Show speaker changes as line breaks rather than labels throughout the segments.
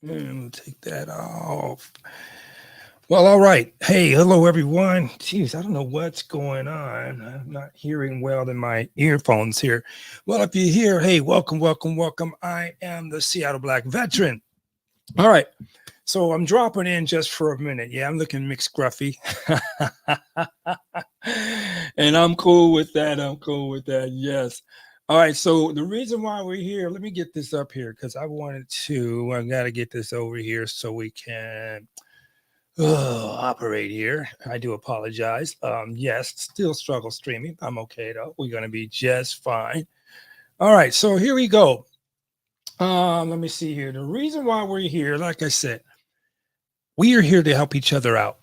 And take that off. Well, all right. Hey, hello everyone. Jeez, I don't know what's going on. I'm not hearing well in my earphones here. Well, if you're here, hey, welcome, welcome, welcome. I am the Seattle Black Veteran. All right. So I'm dropping in just for a minute. Yeah, I'm looking mixed scruffy. And I'm cool with that. I'm cool with that. Yes. All right. So the reason why we're here, let me get this up here because I got to get this over here so we can operate here. I do apologize. Yes, still struggle streaming. I'm okay though. We're going to be just fine. All right. So here we go. Let me see here. The reason why we're here, like I said, we are here to help each other out.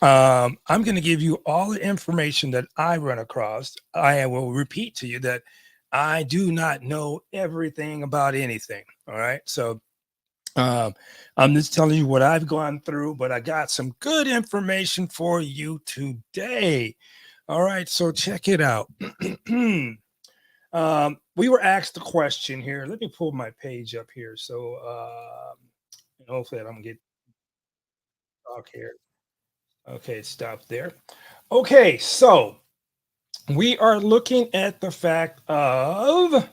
I'm going to give you all the information that I run across. I will repeat to you that I do not know everything about anything. All right. So um, I'm just telling you what I've gone through, but I got some good information for you today. All right. So check it out. We were asked the question here. Let me pull my page up here. So hopefully I don't get talk here. Okay, stop there. Okay, so we are looking at the fact of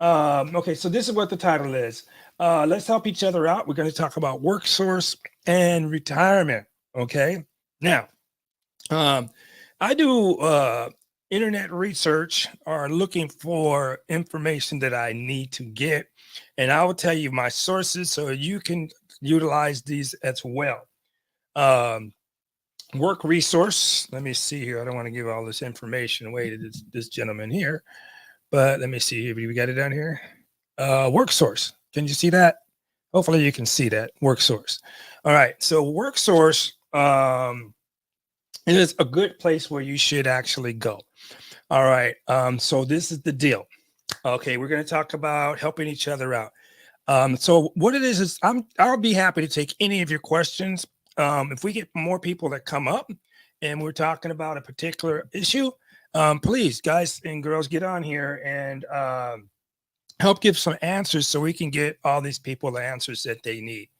okay, so this is what the title is. Let's help each other out. We're going to talk about work source and retirement. Okay, now um, I do internet research or looking for information that I need to get, and I will tell you my sources so you can utilize these as well. Um, Work resource. Let me see here. I don't want to give all this information away to this gentleman here, but let me see here. We got it down here. Work source. Can you see that? Hopefully you can see that work source. All right. So work source it is a good place where you should actually go. All right. So this is the deal. Okay, we're going to talk about helping each other out. So what it is I'll be happy to take any of your questions. If we get more people that come up and we're talking about a particular issue, please, guys and girls, get on here and help give some answers so we can get all these people the answers that they need.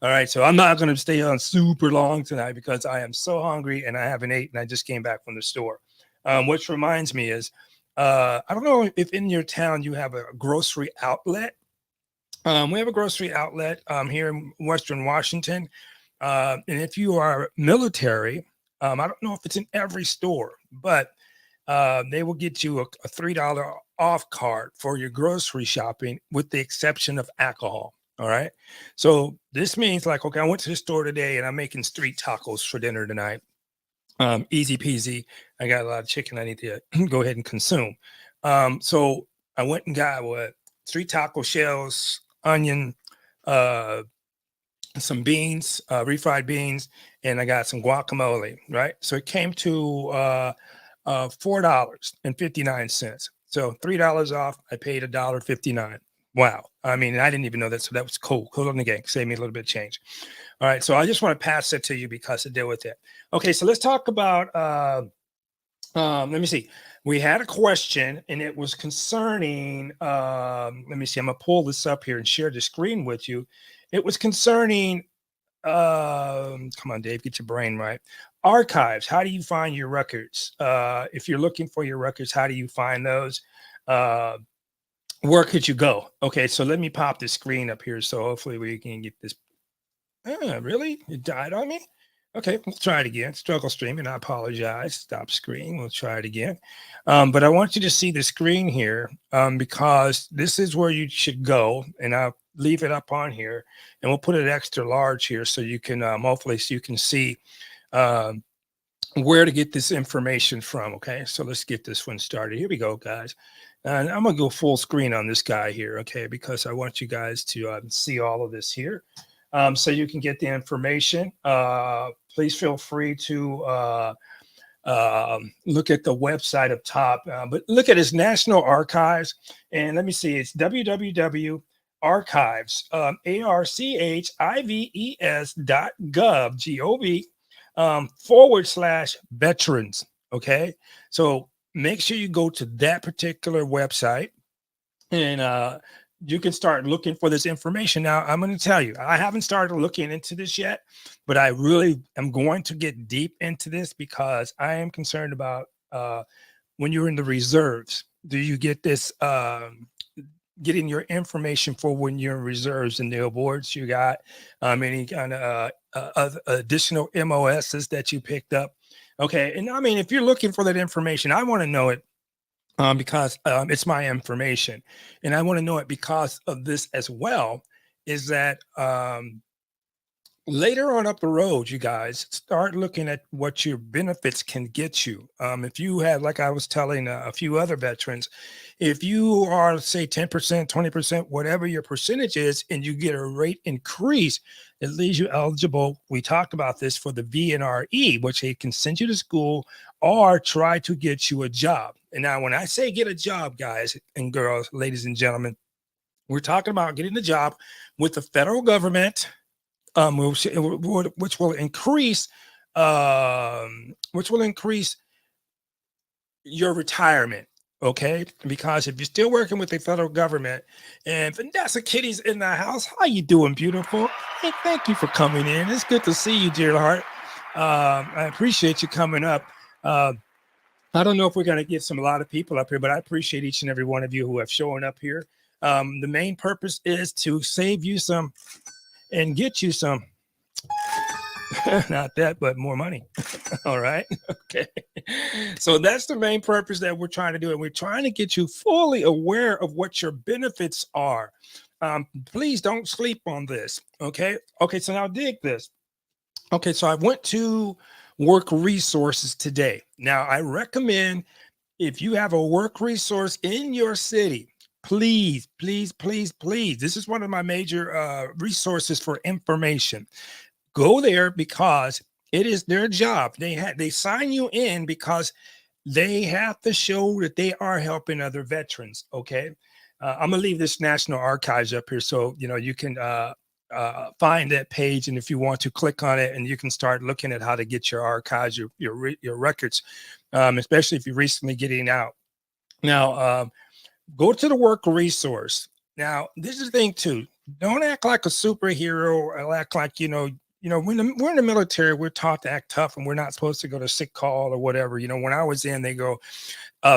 All right, so I'm not going to stay on super long tonight because I am so hungry and I haven't eaten. And I just came back from the store. Which reminds me is, I don't know if in your town you have a grocery outlet. We have a grocery outlet here in Western Washington. And if you are military, I don't know if it's in every store, but they will get you a $3 off card for your grocery shopping, with the exception of alcohol. All right. So this means like, okay, I went to the store today and I'm making street tacos for dinner tonight. Easy peasy. I got a lot of chicken I need to go ahead and consume. So I went and got what, street taco shells, onion, uh, some beans, refried beans, and I got some guacamole. Right. So it came to $4.59. So $3 off. I paid $1.59. Wow. I mean, I didn't even know that. So that was cool. Cool on the gang. Saved me a little bit of change. All right. So I just want to pass it to you because to deal with it. Okay. So let's talk about let me see. We had a question and it was concerning let me see. I'm gonna pull this up here and share the screen with you. It was concerning come on, Dave, get your brain right. Archives. How do you find your records? If you're looking for your records, how do you find those? Uh, where could you go? Okay, so let me pop the screen up here. So hopefully we can get this. Really? It died on me? Okay, let's try it again. Struggle streaming. I apologize. Stop screen. We'll try it again. But I want you to see the screen here because this is where you should go. And I'll leave it up on here and we'll put it extra large here so you can hopefully so you can see um, where to get this information from. Okay, so let's get this one started. Here we go, guys. And I'm gonna go full screen on this guy here, okay, because I want you guys to see all of this here, so you can get the information. Please feel free to look at the website up top, but look at his National Archives, and let me see, it's www archives archives.gov / veterans. Okay, so make sure you go to that particular website and you can start looking for this information. Now, I'm going to tell you, I haven't started looking into this yet, but I really am going to get deep into this because I am concerned about when you're in the reserves. Do you get this? Getting your information for when you're in reserves and the awards you got, any kind of additional MOSs that you picked up. Okay. And I mean, if you're looking for that information, I want to know it because it's my information. And I want to know it because of this as well, is that later on up the road, you guys start looking at what your benefits can get you. If you have, like I was telling a few other veterans, if you are, say, 10%, 20%, whatever your percentage is, and you get a rate increase, it leaves you eligible. We talked about this for the VNRE, which they can send you to school or try to get you a job. And now, when I say get a job, guys and girls, ladies and gentlemen, we're talking about getting a job with the federal government, which will increase your retirement. Okay, because if you're still working with the federal government, and Vanessa Kitty's in the house, how you doing, beautiful? Hey, thank you for coming in. It's good to see you, dear heart. I appreciate you coming up. I don't know if we're going to get a lot of people up here, but I appreciate each and every one of you who have shown up here. The main purpose is to save you some and get you some. Not that, but more money. All right. Okay. So that's the main purpose that we're trying to do. And we're trying to get you fully aware of what your benefits are. Please don't sleep on this. Okay. Okay. So now dig this. Okay. So I went to Work Resources today. Now I recommend, if you have a work resource in your city, please, please, please, please. This is one of my major resources for information. Go there because it is their job. They sign you in because they have to show that they are helping other veterans. Okay. I'm gonna leave this National Archives up here so you can find that page, and if you want to click on it, and you can start looking at how to get your archives, your records, especially if you're recently getting out. Now, go to the work resource. Now, this is the thing too. Don't act like a superhero or act like when we're in the military, we're taught to act tough, and we're not supposed to go to sick call or whatever. When I was in, they go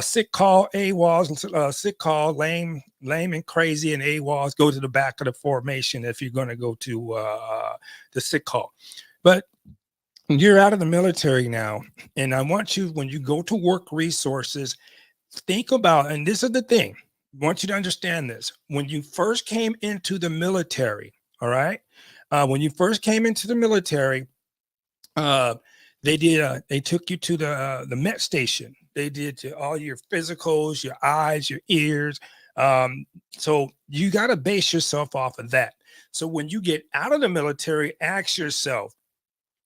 sick call, AWOLs, sick call, lame and crazy, and AWOLs, go to the back of the formation if you're going to go to the sick call. But you're out of the military now, and I want you, when you go to work resources, think about, and this is the thing, I want you to understand this. When you first came into the military, all right, when you first came into the military, they took you to the Met station. They did all your physicals, your eyes, your ears. So you got to base yourself off of that. So when you get out of the military, ask yourself,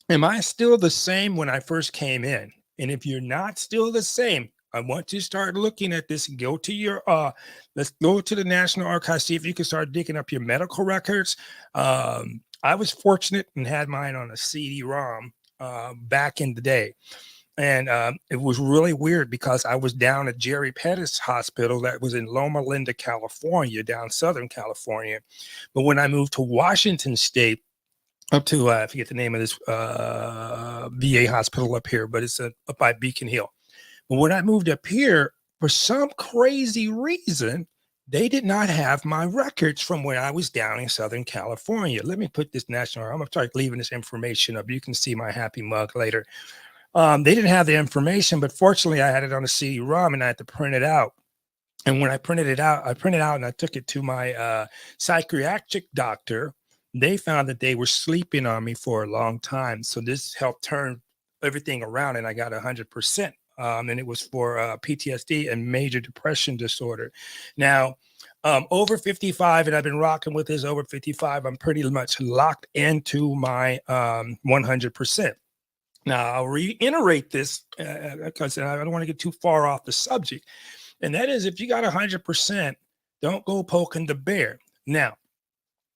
am I still the same when I first came in? And if you're not still the same, I want you to start looking at this and go to let's go to the National Archives, see if you can start digging up your medical records. I was fortunate and had mine on a CD-ROM back in the day. And it was really weird because I was down at Jerry Pettis Hospital that was in Loma Linda, California, down Southern California. But when I moved to Washington State, up to, I forget the name of this VA hospital up here, but it's up by Beacon Hill. But when I moved up here, for some crazy reason, they did not have my records from when I was down in Southern California. Let me put this national, I'm going to start leaving this information up. You can see my happy mug later. They didn't have the information, but fortunately I had it on a CD-ROM and I had to print it out. And when I printed it out and I took it to my psychiatric doctor. They found that they were sleeping on me for a long time. So this helped turn everything around and I got 100%. And it was for PTSD and major depression disorder. Now, over 55, and I've been rocking with this over 55, I'm pretty much locked into my 100%. Now, I'll reiterate this because I don't want to get too far off the subject. And that is, if you got 100%, don't go poking the bear. Now,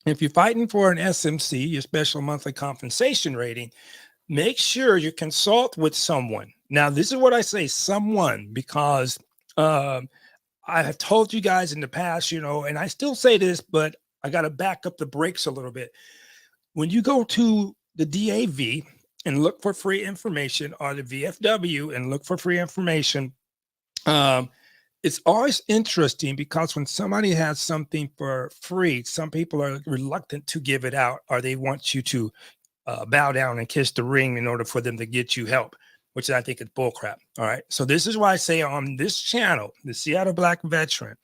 if you're fighting for an SMC, your special monthly compensation rating, make sure you consult with someone. Now, this is what I say, someone, because I have told you guys in the past, and I still say this, but I got to back up the brakes a little bit. When you go to the DAV and look for free information, or the VFW and look for free information, um, it's always interesting because when somebody has something for free, some people are reluctant to give it out, or they want you to bow down and kiss the ring in order for them to get you help, which I think is bullcrap. All right. So this is why I say on this channel, the Seattle Black Veteran,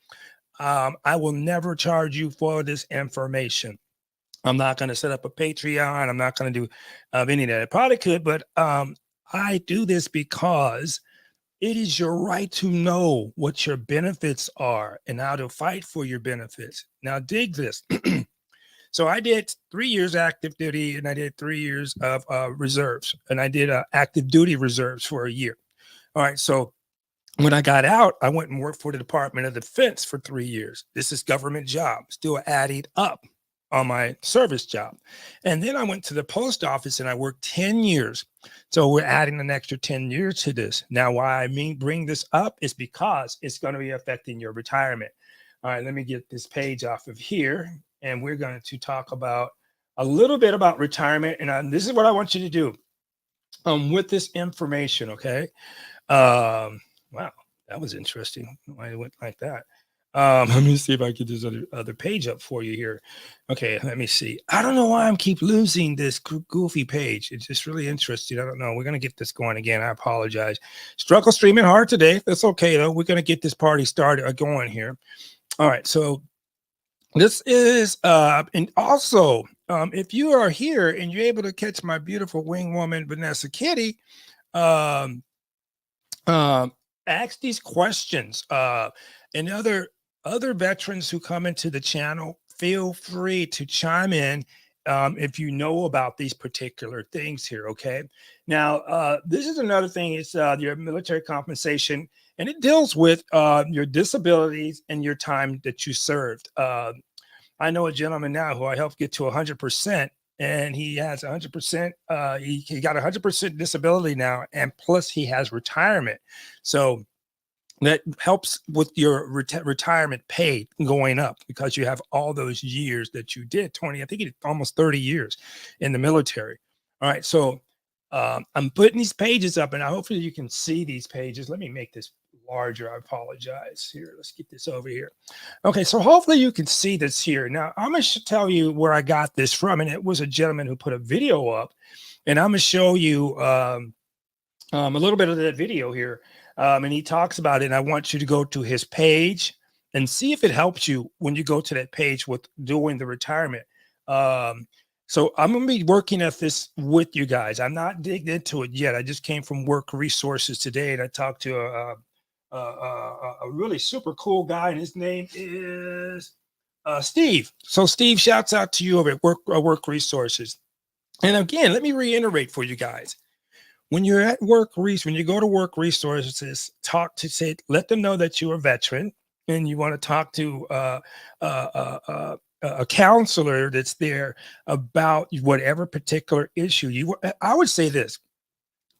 I will never charge you for this information. I'm not going to set up a Patreon. I'm not going to do any of that. I probably could, but I do this because it is your right to know what your benefits are and how to fight for your benefits. Now, dig this. So I did 3 years active duty, and I did 3 years of reserves, and I did active duty reserves for a year. All right. So when I got out, I went and worked for the Department of Defense for 3 years. This is government job, still adding up on my service job. And then I went to the post office and I worked 10 years. So we're adding an extra 10 years to this. Now, why I bring this up is because it's going to be affecting your retirement. All right, let me get this page off of here. And we're going to talk about a little bit about retirement. And this is what I want you to do with this information. Okay. Wow, that was interesting. Why it went like that. Let me see if I get this other page up for you here. Okay, let me see. I don't know why I'm keep losing this goofy page. It's just really interesting. I don't know. We're gonna get this going again. I apologize. Struggle streaming hard today. That's okay though. We're gonna get this party started going here. All right, so this is and also if you are here and you're able to catch my beautiful wing woman Vanessa Kitty, ask these questions. And other veterans who come into the channel, feel free to chime in if you know about these particular things here. Okay. Now, this is another thing. It's your military compensation, and it deals with your disabilities and your time that you served. I know a gentleman now who I helped get to 100%, and he has 100%. He got 100% disability now, and plus he has retirement. So that helps with your retirement pay going up because you have all those years that you did 20, I think it's almost 30 years in the military. All right. So I'm putting these pages up, and hopefully you can see these pages. Let me make this larger. I apologize. Here, let's get this over here. Okay. So hopefully you can see this here. Now I'm going to tell you where I got this from. And it was a gentleman who put a video up, and I'm going to show you a little bit of that video here. And he talks about it. And I want you to go to his page and see if it helps you when you go to that page with doing the retirement. So I'm going to be working at this with you guys. I'm not digged into it yet. I just came from Work Resources today, and I talked to a really super cool guy, and his name is Steve. So Steve, shouts out to you over at Work Resources. And again, let me reiterate for you guys. When you're at when you go to Work Resources, let them know that you're a veteran and you want to talk to a counselor that's there about whatever particular issue I would say this.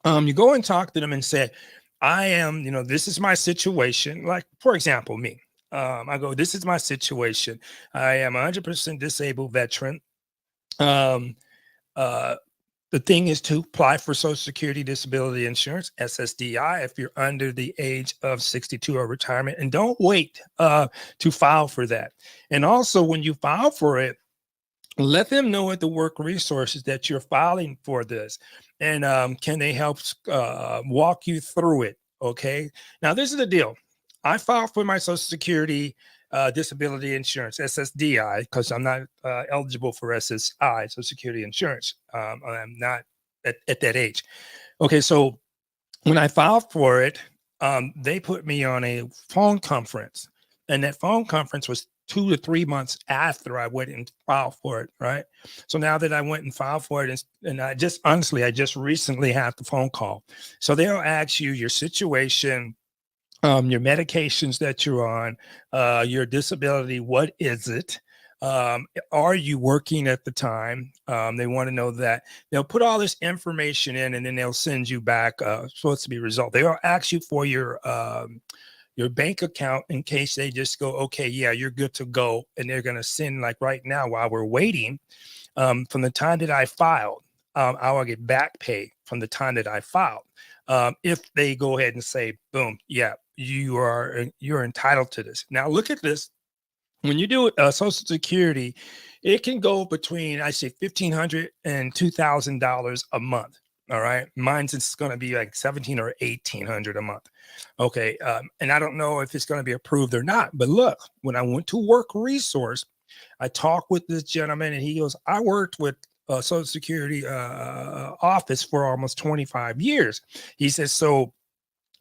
You go and talk to them and say, I am, this is my situation. Like, for example, me. I go, this is my situation. I am 100% disabled veteran. The thing is to apply for Social Security Disability Insurance, SSDI, if you're under the age of 62 or retirement, and don't wait to file for that. And also, when you file for it, let them know at the Work Resources that you're filing for this, and can they help walk you through it? Okay. Now, this is the deal. I filed for my Social Security disability insurance, SSDI, because I'm not eligible for SSI, Social Security Insurance. I'm not at that age. Okay, so when I filed for it, they put me on a phone conference, and that phone conference was 2 to 3 months after I went and filed for it, right? So now that I went and filed for it, and I just recently had the phone call. So they'll ask you your situation, your medications that you're on, your disability, what is it? Are you working at the time? They want to know that. They'll put all this information in, and then they'll send you back supposed to be result. They'll ask you for your your bank account in case they just go, okay, yeah, you're good to go. And they're going to send, like right now, while we're waiting, from the time that I filed, I will get back pay from the time that I filed. If they go ahead and say, boom, yeah, you're entitled to this. Now look at this. When you do Social Security, it can go between, I say, $1,500 and $2,000 a month. All right, mine's it's going to be like 17 or 1,800 a month. Okay, and I don't know if it's going to be approved or not. But look, when I went to Work Resource, I talked with this gentleman, and he goes, "I worked with Social Security office for almost 25 years." He says, "So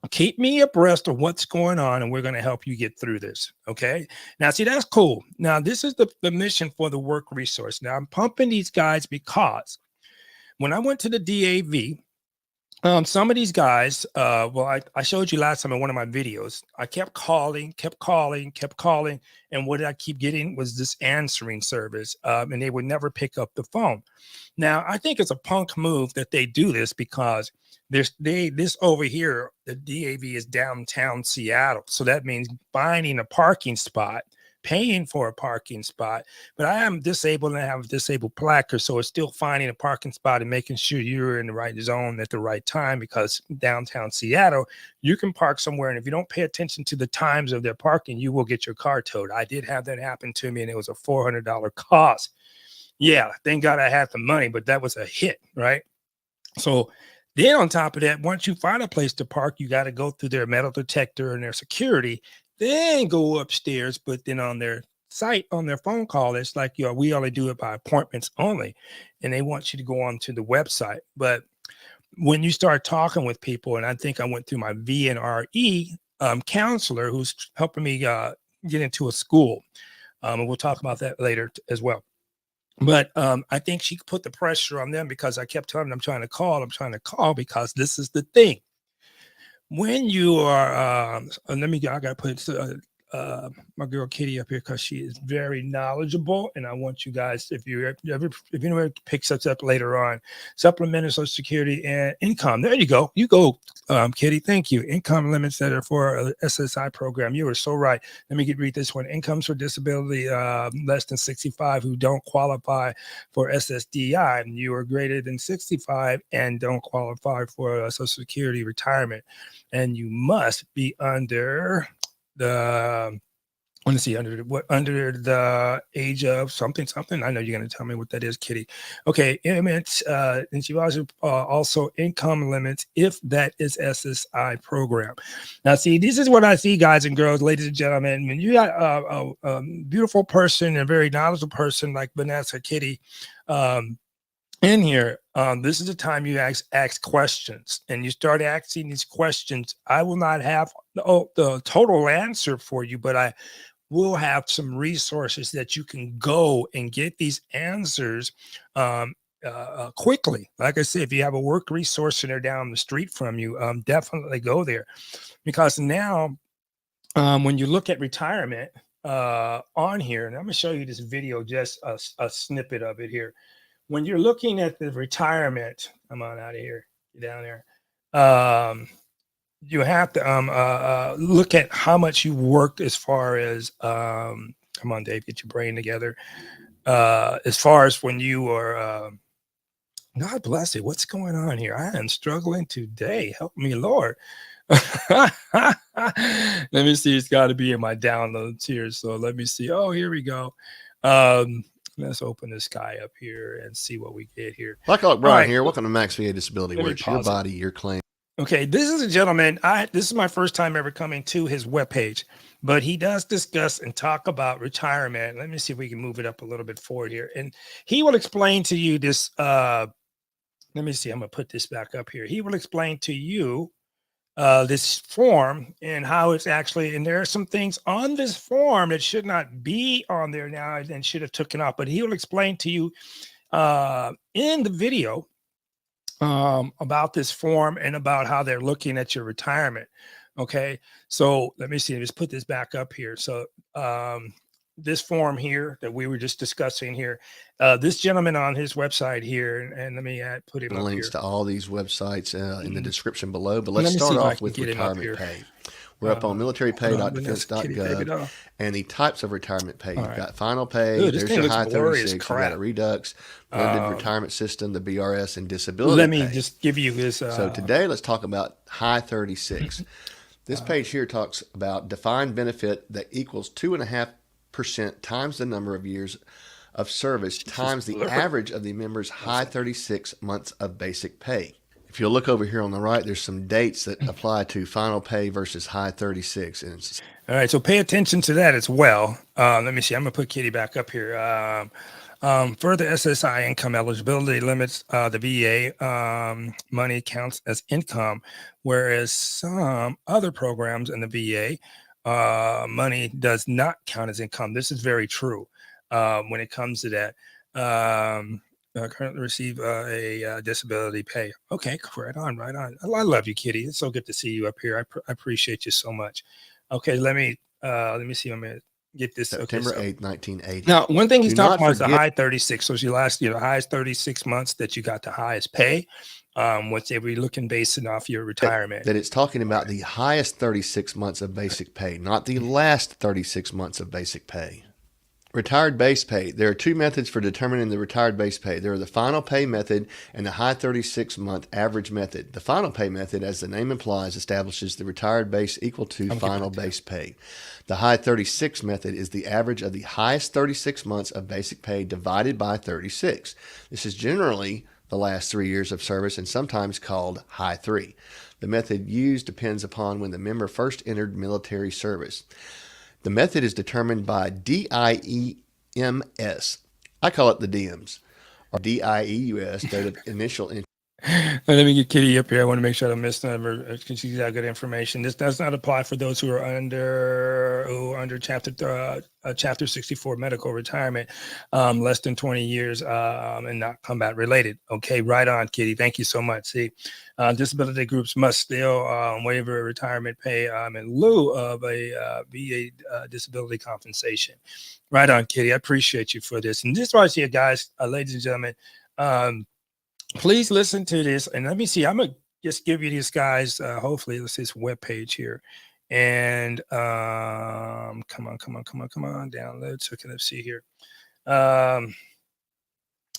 keep me abreast of what's going on, and we're going to help you get through this." Okay. Now, see, that's cool. Now, this is the mission for the Work Resource. Now, I'm pumping these guys because when I went to the DAV, some of these guys, well, I showed you last time in one of my videos, I kept calling, and what I keep getting was this answering service, and they would never pick up the phone. Now, I think it's a punk move that they do this because this over here, the DAV is downtown Seattle, so that means finding a parking spot, paying for a parking spot. But I am disabled and I have a disabled placard, so it's still finding a parking spot and making sure you're in the right zone at the right time, because downtown Seattle, you can park somewhere, and if you don't pay attention to the times of their parking, you will get your car towed. I did have that happen to me, and it was a $400 cost. Yeah, thank God I had the money, but that was a hit, right? So then on top of that, once you find a place to park, you got to go through their metal detector and their security, then go upstairs. But then on their site, on their phone call, it's like, we only do it by appointments only. And they want you to go onto the website. But when you start talking with people, and I think I went through my VNRE counselor who's helping me get into a school. And we'll talk about that later as well. But I think she put the pressure on them because I kept telling them I'm trying to call, because this is the thing. When you are, I got to put my girl Kitty up here because she is very knowledgeable, and I want you guys, if anyone picks us up later on, supplemental Social Security and income. There you go. Kitty. Thank you. Income limits that are for a SSI program. You were so right. Let me read this one. Incomes for disability less than 65 who don't qualify for SSDI. And you are greater than 65 and don't qualify for Social Security retirement, and you must be under the under the age of something. I know you're going to tell me what that is, Kitty. Okay, limits, and she also income limits if that is SSI program. Now, see, this is what I see, guys and girls, ladies and gentlemen. When you got a beautiful person, a very knowledgeable person like Vanessa, Kitty, in here, this is the time you ask questions, and you start asking these questions. I will not have the total answer for you, but I will have some resources that you can go and get these answers quickly. Like I said, if you have a Work Resource center down the street from you, definitely go there, because now when you look at retirement on here, and I'm going to show you this video, just a snippet of it here. When you're looking at the retirement, I'm on out of here, get down there. You have to look at how much you worked as far as, come on, Dave, get your brain together. As far as when you were, God bless it. What's going on here? I am struggling today. Help me, Lord. Let me see. It's got to be in my downloads here. So let me see. Oh, here we go. Let's open this guy up here and see what we get here.
Brian right. Here. Welcome to Max VA Disability Works. Your body, your claim.
Okay, this is a gentleman. This is my first time ever coming to his webpage, but he does discuss and talk about retirement. Let me see if we can move it up a little bit forward here, and he will explain to you this. Let me see. I'm gonna put this back up here. He will explain to you this form and how it's actually, and there are some things on this form that should not be on there now and should have taken off, but he will explain to you in the video about this form and about how they're looking at your retirement. Okay, so let me see. Let's put this back up here. So this form here that we were just discussing here, this gentleman on his website here, and let me put him
links
up here.
To all these websites in the description below. But let's start off with retirement pay. We're up on
Vanessa Kitty, baby
militarypay.defense.gov
doll.
and the types of retirement pay.
All
You've
right.
got final pay.
Ooh, this
There's
thing
your
looks
high
glorious
36. You got
crap.
a Redux, blended
Um,
retirement system, the BRS, and disability
Let me
pay.
just give you this.
So today, let's talk about high 36. This page here talks about defined benefit that equals 2.5% times the number of years of service times the average of the member's high 36 months of basic pay. If you'll look over here on the right, there's some dates that apply to final pay versus high 36. And it's
all right, so pay attention to that as well. Let me see. I'm gonna put Kitty back up here. Further SSI income eligibility limits the VA money counts as income, whereas some other programs in the VA money does not count as income. This is very true when it comes to that. Currently receive a disability pay. Okay, right on, right on. I love you, Kitty. It's so good to see you up here. I appreciate you so much. Okay, let me see. I'm gonna get this.
September
okay,
8th, 1980.
now, one thing he's
Do
talking
not
about is the
forget-
high 36. So it's your last, the highest 36 months that you got the highest pay. What's every looking based off your retirement?
That it's talking about the highest 36 months of basic pay, not the last 36 months of basic pay. Retired base pay. There are two methods for determining the retired base pay. There are the final pay method and the high 36-month average method. The final pay method, as the name implies, establishes the retired base equal to final base pay. The high 36 method is the average of the highest 36 months of basic pay divided by 36. This is generally the last 3 years of service and sometimes called high 3. The method used depends upon when the member first entered military service. The method is determined by DIEMS. I call it the DIEMS, or DIEUS, date of initial entry.
Let me get Kitty up here. I want to make sure I don't miss them because she's got good information. This does not apply for those who are under chapter 64 medical retirement, less than 20 years and not combat related. Okay, right on, Kitty. Thank you so much. See, disability groups must still waiver retirement pay in lieu of a VA disability compensation. Right on, Kitty. I appreciate you for this. And this right here, guys, ladies and gentlemen, please listen to this. And let me see. I'm going to just give you these guys, hopefully, this is webpage here. And come on, download. So let's see here.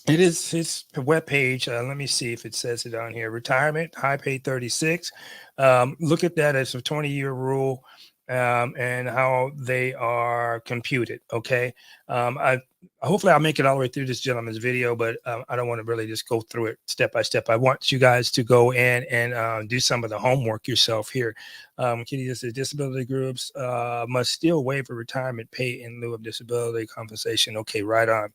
It is his webpage. Let me see if it says it on here. Retirement, high pay 36. Look at that as a 20-year rule and how they are computed. Okay. Hopefully I'll make it all the way through this gentleman's video, but I don't want to really just go through it step by step. I want you guys to go in and do some of the homework yourself here. Kitty says disability groups must still waiver retirement pay in lieu of disability compensation. Okay, right on.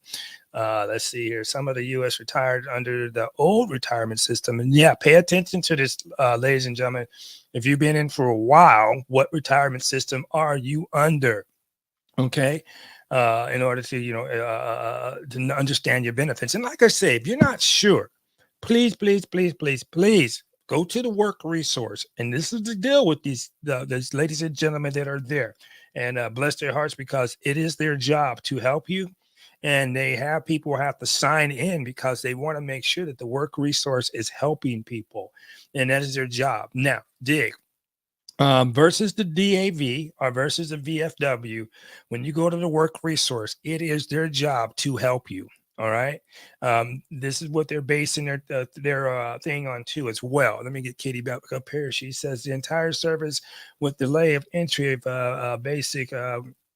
Let's see here. Some of the U.S. retired under the old retirement system. And yeah, pay attention to this, ladies and gentlemen. If you've been in for a while, what retirement system are you under? Okay. In order to, to understand your benefits. And like I say, if you're not sure, please go to the work resource. And this is the deal with these ladies and gentlemen that are there. And bless their hearts, because it is their job to help you. And they have people have to sign in because they want to make sure that the work resource is helping people. And that is their job. Now, dig. Versus the DAV or versus the VFW, when you go to the work resource, it is their job to help you. All right. This is what they're basing their thing on too as well. Let me get Katie back up here. She says the entire service with delay of entry of basic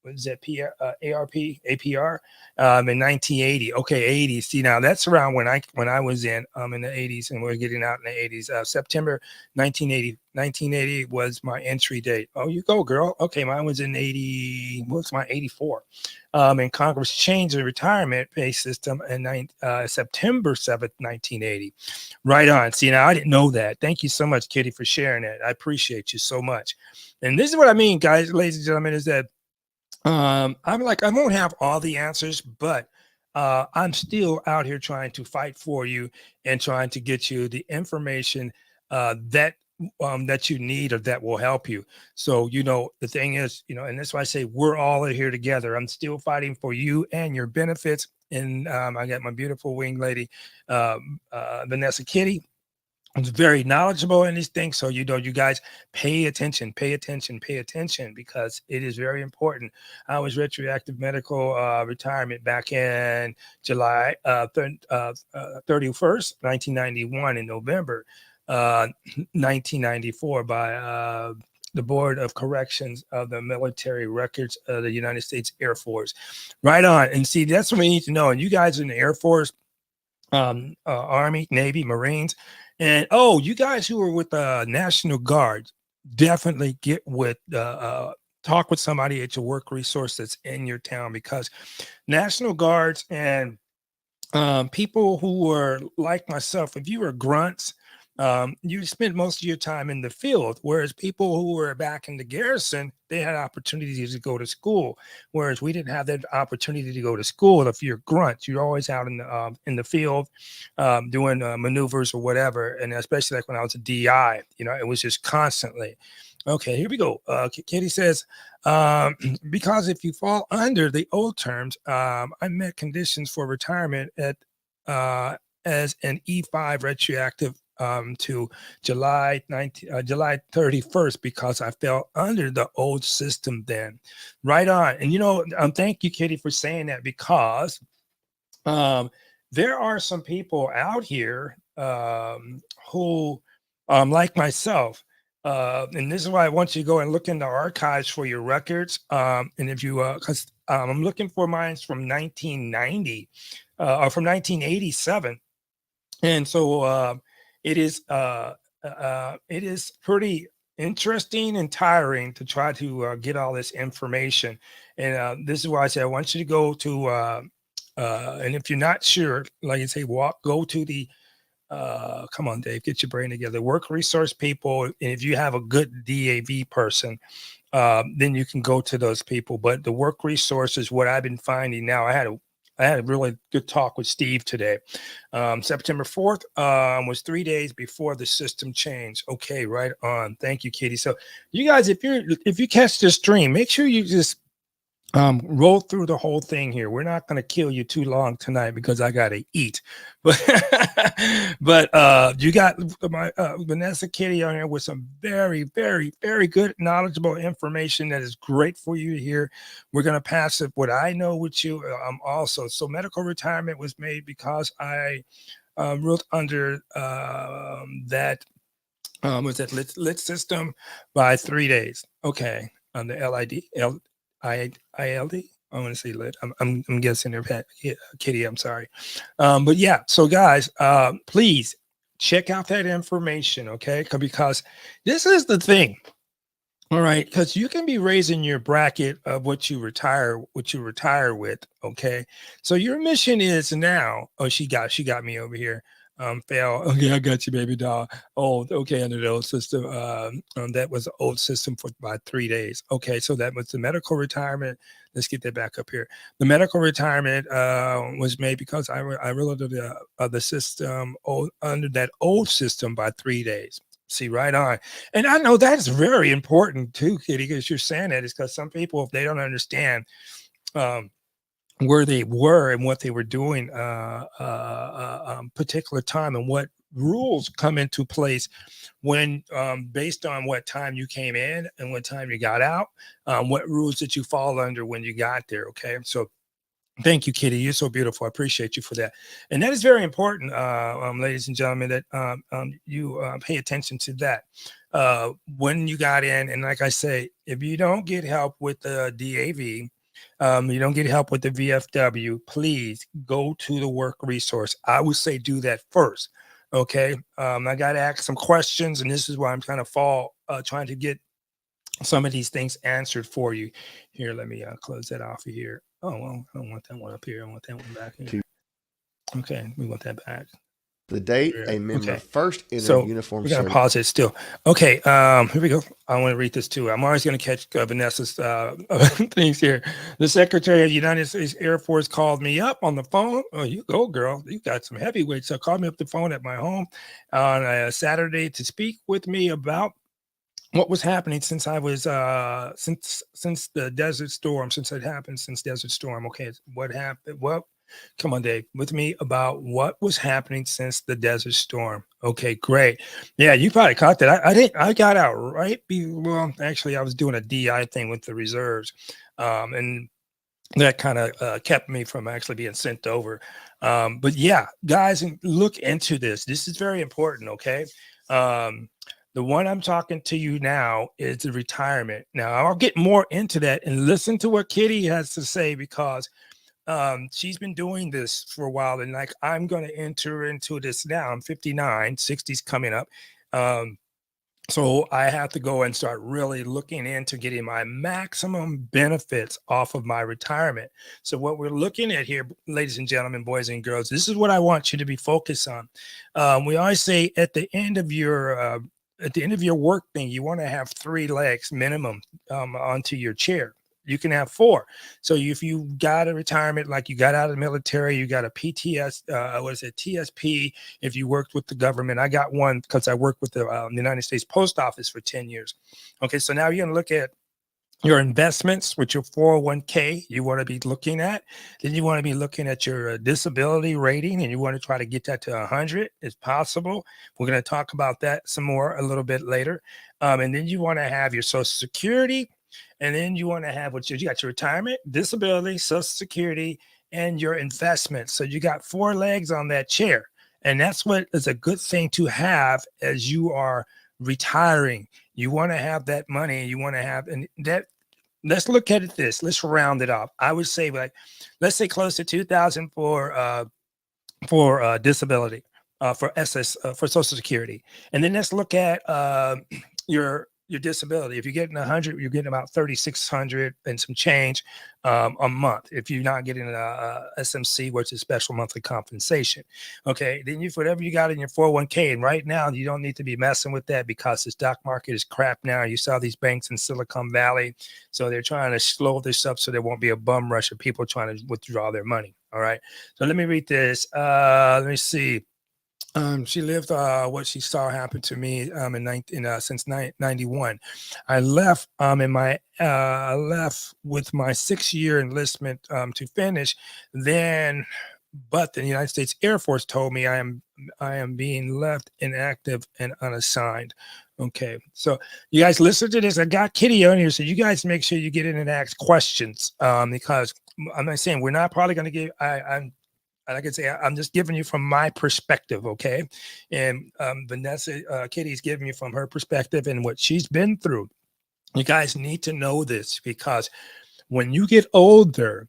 what is that APR in 1980. Okay, 80. See, now that's around when I was in the 80s and we're getting out in the 80s. September 1980. 1980 was my entry date. Oh, you go, girl. Okay, mine was in 80. What's my 84? And Congress changed the retirement pay system in September 7th, 1980. Right on. See, now I didn't know that. Thank you so much, Kitty, for sharing that. I appreciate you so much. And this is what I mean, guys, ladies and gentlemen, is that I'm like, I won't have all the answers, but I'm still out here trying to fight for you and trying to get you the information that you need or that will help you. So, the thing is, and that's why I say we're all here together. I'm still fighting for you and your benefits. And I got my beautiful wing lady, Vanessa Kitty. is very knowledgeable in these things. So, you know, you guys pay attention, pay attention, pay attention, because it is very important. I was retroactive medical retirement back in July 31st, 1991, in November 1994 by the Board of Corrections of the Military Records of the United States Air Force. Right on. And see, that's what we need to know. And you guys in the Air Force, Army, Navy, Marines, and oh, you guys who are with the National Guard, definitely get with talk with somebody at your work resource that's in your town, because National Guards and people who were like myself, if you were grunts, you spent most of your time in the field, whereas people who were back in the garrison, they had opportunities to go to school, whereas we didn't have that opportunity to go to school. If you're grunt, you're always out in the field doing maneuvers or whatever, and especially like when I was a DI, you know, it was just constantly. Okay, here we go. Katie says, because if you fall under the old terms, I met conditions for retirement at as an E5 retroactive to July 31st, because I fell under the old system then. Right on. And you know, thank you, Kitty, for saying that, because there are some people out here who like myself. And this is why I want you to go and look in the archives for your records. And if you, because I'm looking for mine from 1990 or from 1987. And so it is pretty interesting and tiring to try to get all this information. And this is why I say I want you to go to, and if you're not sure, like I say, go to the, come on, Dave, get your brain together. Work resource people. And if you have a good DAV person, then you can go to those people. But the work resources, what I've been finding now, I had a really good talk with Steve today. September 4th was 3 days before the system changed. Okay, right on. Thank you, Kitty. So you guys, if you catch this stream, make sure you just roll through the whole thing here. We're not going to kill you too long tonight because I got to eat. But you got my Vanessa, Kitty on here with some very, very, very good, knowledgeable information that is great for you to hear. We're going to pass it what I know with you also. So medical retirement was made because I wrote under that was that lit system by 3 days. Okay, on the ILD. I want to say lit. I'm guessing there, Kitty. I'm sorry, but yeah. So guys, please check out that information, okay? Because this is the thing. All right, because you can be raising your bracket of what you retire with, okay? So your mission is now. Oh, she got me over here. Fail. Okay, I got you, baby doll. Oh, okay, under the old system. That was the old system for about 3 days. Okay, so that was the medical retirement. Let's get that back up here. The medical retirement was made because I realized the system under that old system by 3 days. See, right on. And I know that's very important too, Kitty, because you're saying that is because some people, if they don't understand where they were and what they were doing particular time and what rules come into place when based on what time you came in and what time you got out, what rules did you fall under when you got there. Okay, so thank you, Kitty. You're so beautiful. I appreciate you for that. And that is very important, ladies and gentlemen, that you pay attention to that when you got in. And like I say, if you don't get help with the DAV, you don't get help with the VFW, please go to the work resource. I would say do that first. Okay. I got to ask some questions, and this is why I'm kind of trying to get some of these things answered for you. Here, let me close that off of here. Oh, well, I don't want that one up here. I want that one back here. Okay, we want that back.
The date a member first entered uniform
we're going to
service.
pause it still. Okay, here we go. I want to read this too. I'm always going to catch Vanessa's things here. The Secretary of the United States Air Force called me up on the phone. Oh, you go, girl. You got some heavyweights. So called me up the phone at my home on a Saturday to speak with me about what was happening since I was since the Desert Storm, since it happened since Desert Storm. Okay, what happened? Well, Come on, Dave, with me about what was happening since the Desert Storm. Okay, great. Yeah, you probably caught that. I didn't. I got out right. Well, actually, I was doing a DI thing with the reserves, and that kind of kept me from actually being sent over. But yeah, guys, look into this. This is very important. Okay. Um, the one I'm talking to you now is the retirement. Now, I'll get more into that and listen to what Kitty has to say, because she's been doing this for a while, and like I'm going to enter into this now. I'm 59, 60's coming up. Um, so I have to go and start really looking into getting my maximum benefits off of my retirement. So what we're looking at here, ladies and gentlemen, boys and girls, this is what I want you to be focused on. We always say at the end of your work thing, you want to have 3 legs minimum onto your chair. You can have 4. So if you got a retirement, like you got out of the military, you got a TSP. If you worked with the government, I got one because I worked with the United States Post Office for 10 years. Okay, so now you're going to look at your investments with your 401k. You want to be looking at. Then you want to be looking at your disability rating, and you want to try to get that to 100 if possible. We're going to talk about that some more a little bit later. And then you want to have your Social Security. And then you want to have you got your retirement, disability, Social Security, and your investments. So you got 4 legs on that chair. And that's what is a good thing to have as you are retiring. You want to have that money. You want to have, and that, let's look at it this. Let's round it up. I would say, like, let's say close to 2,000 for disability, for Social Security. And then let's look at your disability. If you're getting 100, you're getting about 3,600 and some change a month. If you're not getting a SMC, which is special monthly compensation. Okay, then you whatever you got in your 401k, and right now you don't need to be messing with that because the stock market is crap now. You saw these banks in Silicon Valley, so they're trying to slow this up so there won't be a bum rush of people trying to withdraw their money. All right, so let me read this. Let me see. She lived what she saw happen to me since 91. I left I left with my 6-year enlistment to finish. Then, but the United States Air Force told me I am being left inactive and unassigned. Okay, so you guys listen to this. I got Kitty on here, so you guys make sure you get in and ask questions because I'm not saying we're not probably going to give. Like I say, I'm just giving you from my perspective, okay? And Vanessa, Kitty's giving you from her perspective and what she's been through. You guys need to know this because when you get older,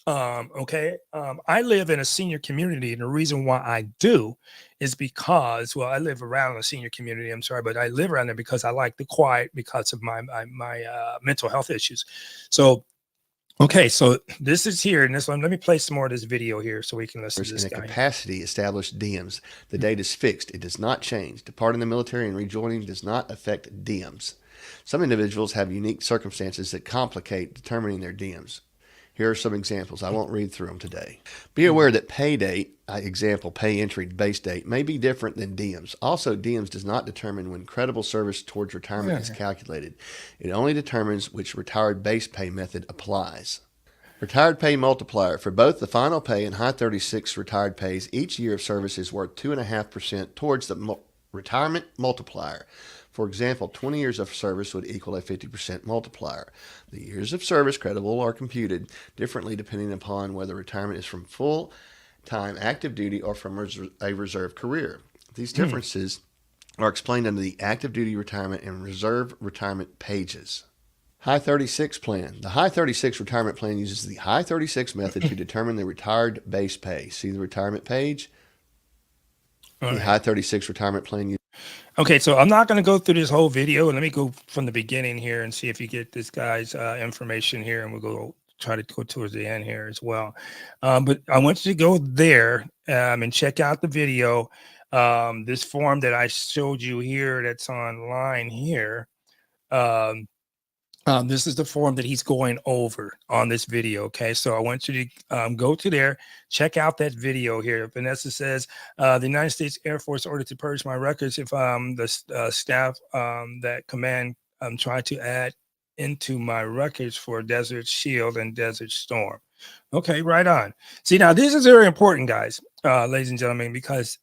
I live in a senior community, and the reason why I do is because, well, I live around a senior community. I'm sorry, but I live around there because I like the quiet because of my mental health issues. So. Okay, so this is here, and this one. Let me play some more of this video here so we can listen to this
in a
guy.
capacity established DIMS. The date is fixed. It does not change. Departing the military and rejoining does not affect DIMS. Some individuals have unique circumstances that complicate determining their DIMS. Here are some examples. I won't read through them today. Be aware that pay date, example, pay entry base date, may be different than DIMS. Also, DIMS does not determine when credible service towards retirement is calculated. It only determines which retired base pay method applies. Retired pay multiplier. For both the final pay and high 36 retired pays, each year of service is worth 2.5% towards the retirement multiplier. For example, 20 years of service would equal a 50% multiplier. The years of service credible are computed differently depending upon whether retirement is from full-time active duty or from a reserve career. These differences are explained under the active duty retirement and reserve retirement pages. High 36 plan. The High 36 retirement plan uses the High 36 method to determine the retired base pay. See the retirement page? The High 36 retirement plan.
Okay, so I'm not going to go through this whole video. Let me go from the beginning here and see if you get this guy's information here, and we'll go try to go towards the end here as well. But I want you to go there and check out the video. This form that I showed you here that's online here. This is the form that he's going over on this video. Okay, so I want you to go to there, check out that video here. Vanessa says the United States Air Force ordered to purge my records if the staff that command tried to add into my records for Desert Shield and Desert Storm. Okay, right on. See, now this is very important, guys, ladies and gentlemen, because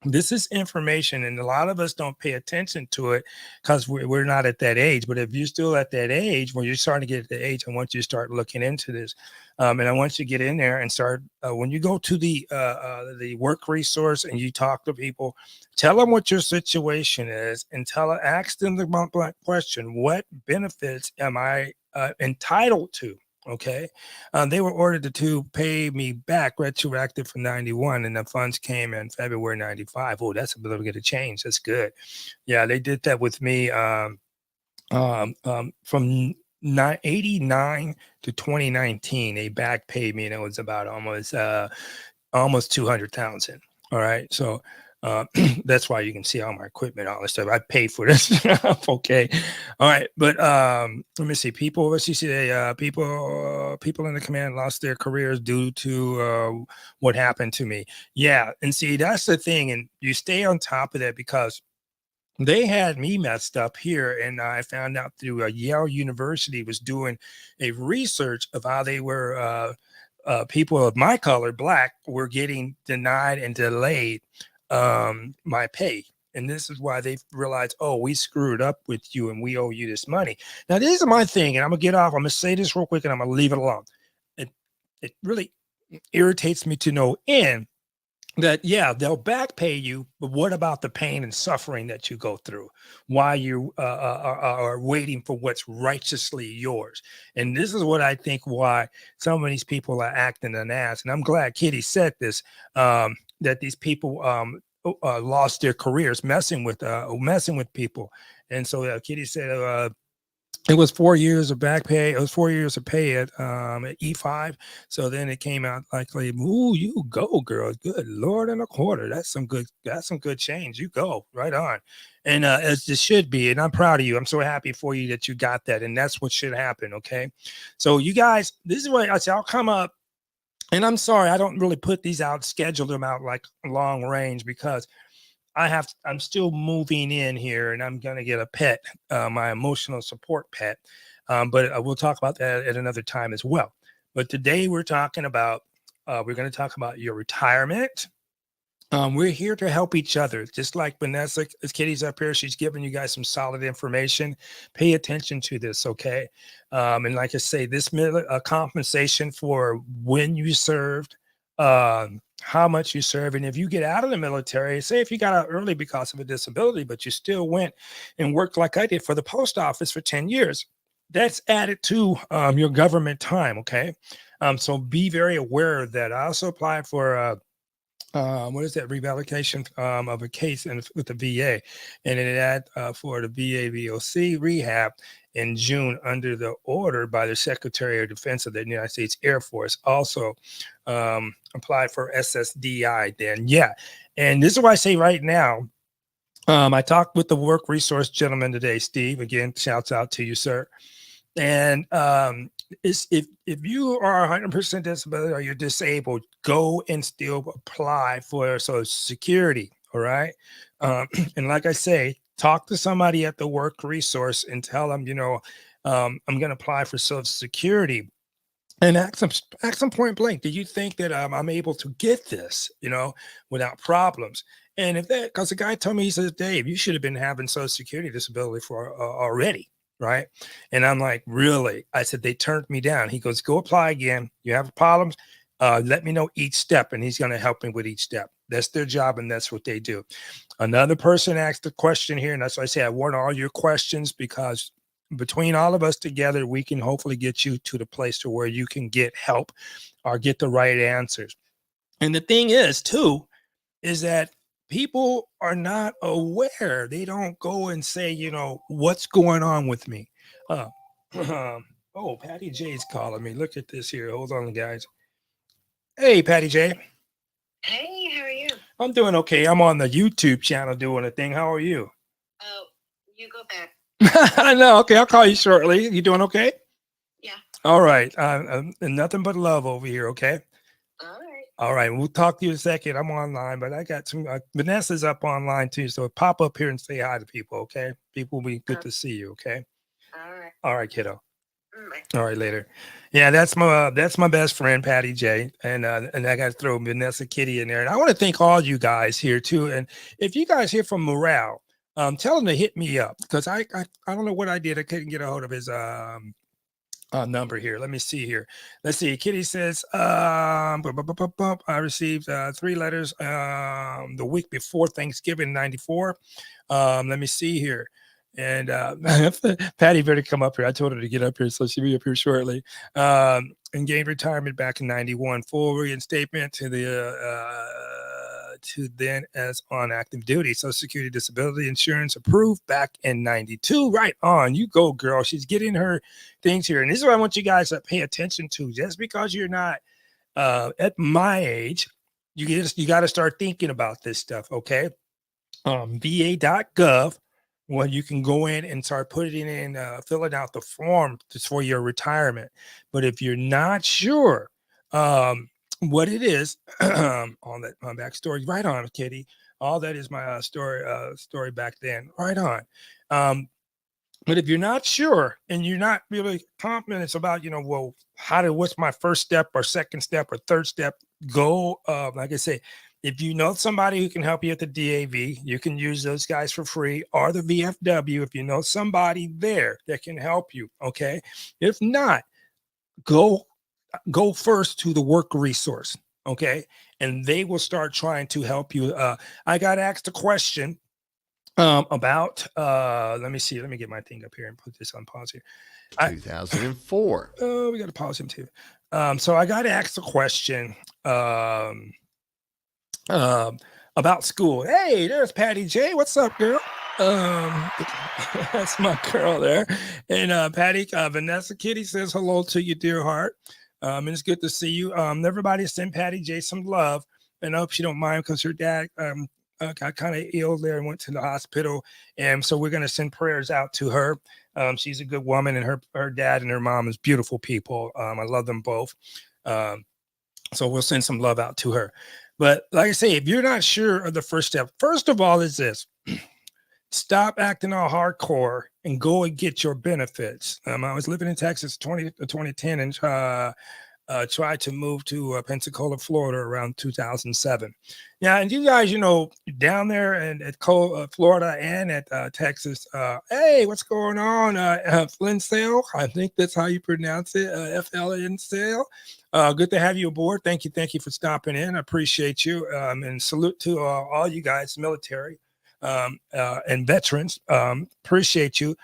this is information and a lot of us don't pay attention to it because we're not at that age. But if you're still at that age, when you're starting to get at the age, I want you to start looking into this. And I want you to get in there and start when you go to the work resource and you talk to people, tell them what your situation is and ask them the blank question: what benefits am I entitled to? Okay. They were ordered to pay me back retroactive for 91, and the funds came in February 95. Oh, that's a little bit of change. That's good. Yeah, they did that with me from 89 to 2019. They back paid me, and it was about almost 200,000. All right. So that's why you can see all my equipment, all this stuff. I paid for this stuff. Okay. All right. But let me see. People in the command lost their careers due to what happened to me. Yeah. And see, that's the thing. And you stay on top of that because they had me messed up here, and I found out through Yale University was doing a research of how they were people of my color, black, were getting denied and delayed my pay. And this is why they realized, oh, we screwed up with you and we owe you this money. Now, this is my thing, and I'm gonna get off. I'm gonna say this real quick and I'm gonna leave it alone. It really irritates me to no end that, yeah, they'll back pay you, but what about the pain and suffering that you go through while you are waiting for what's righteously yours? And this is what I think why some of these people are acting an ass. And I'm glad Kitty said this, that these people lost their careers messing with people. And so Kitty said it was 4 years of back pay. It was 4 years of pay at E5. So then it came out like, ooh, you go, girl. Good Lord and a quarter. That's some good change. You go right on. And as it should be. And I'm proud of you. I'm so happy for you that you got that. And that's what should happen. Okay. So you guys, this is what I say. I'll come up. And I'm sorry, I don't really put these out, schedule them out like long range because I'm still moving in here and I'm going to get a pet, my emotional support pet. But we'll talk about that at another time as well. But today we're going to talk about your retirement. We're here to help each other, just like Vanessa, as Kitty's up here, she's giving you guys some solid information. Pay attention to this, okay? And like I say, this compensation for when you served, how much you serve, and if you get out of the military, say if you got out early because of a disability, but you still went and worked like I did for the post office for 10 years, that's added to your government time, okay? So be very aware of that. I also applied for what is that revalidation of a case with the VA, and it had for the VA VOC rehab in June under the order by the Secretary of Defense of the United States Air Force. Also applied for SSDI then. Yeah. And this is what I say right now. I talked with the work resource gentleman today, Steve. Again, shouts out to you, sir. And if you are 100% disability or you're disabled, go and still apply for Social Security. All right. And like I say, talk to somebody at the work resource and tell them, I'm going to apply for Social Security. And ask them point blank, do you think that I'm able to get this, without problems? And because the guy told me, he says, Dave, you should have been having Social Security disability for already. Right. And I'm like, really? I said, they turned me down. He goes, go apply again. You have problems. Let me know each step. And he's going to help me with each step. That's their job. And that's what they do. Another person asked a question here. And that's why I say I want all your questions, because between all of us together, we can hopefully get you to the place to where you can get help or get the right answers. And the thing is, too, is that people are not aware. They don't go and say, what's going on with me. Oh, Patty J's calling me. Look at this here. Hold on, guys. Hey, Patty J.
Hey, how are you?
I'm doing okay. I'm on the YouTube channel doing a thing. How are you?
Oh, you go back.
I know. Okay, I'll call you shortly. You doing okay?
Yeah.
All right. Nothing but love over here. Okay.
All right.
All right. We'll talk to you in a second. I'm online, but I got some. Vanessa's up online too, so pop up here and say hi to people. Okay. People will be good to see you. Okay.
All right.
All right, kiddo.
Bye.
All right, later. Yeah, that's my best friend Patty J, and I got to throw Vanessa Kitty in there. And I want to thank all you guys here too. And if you guys hear from Morale, tell him to hit me up because I don't know what I did. I couldn't get a hold of his number here. Let me see here. Let's see. Kitty says, I received 3 letters the week before Thanksgiving '94. Let me see here. And Patty better come up here. I told her to get up here, so she'll be up here shortly. And gained retirement back in '91. Full reinstatement to then as on active duty. Social Security disability insurance approved back in '92. Right on. You go, girl. She's getting her things here. And this is what I want you guys to pay attention to. Just because you're not at my age, you got to start thinking about this stuff, okay? VA.gov. Well, you can go in and start putting in, filling out the form just for your retirement. But if you're not sure what it is, on that my backstory, right on, Kitty. All that is my story back then, right on. But if you're not sure and you're not really confident about, well, what's my first step or second step or third step? Go, like I say, if you know somebody who can help you at the DAV, you can use those guys for free, or the VFW if you know somebody there that can help you. Okay. If not, go first to the work resource. Okay. And they will start trying to help you. I got asked a question about let me see. Let me get my thing up here and put this on pause here.
2004.
Oh, we got to pause him too. So I got asked a question about school. Hey, there's Patty J. What's up, girl? That's my girl there. And Patty, Vanessa Kitty says hello to you, dear heart. And it's good to see you. Everybody send Patty J some love. And I hope she don't mind because her dad got kind of ill there and went to the hospital. And so we're going to send prayers out to her. She's a good woman, and her dad and her mom is beautiful people. I love them both. So we'll send some love out to her. But like I say, if you're not sure of the first step, first of all is this. Stop acting all hardcore and go and get your benefits. I was living in Texas 2010 and tried to move to Pensacola, Florida around 2007. Yeah, and you guys, down there and at Florida and at Texas, hey, what's going on? Flynn Sale, I think that's how you pronounce it, FLN Sale. Good to have you aboard. Thank you for stopping in. I appreciate you. And salute to all you guys, military and veterans. Appreciate you.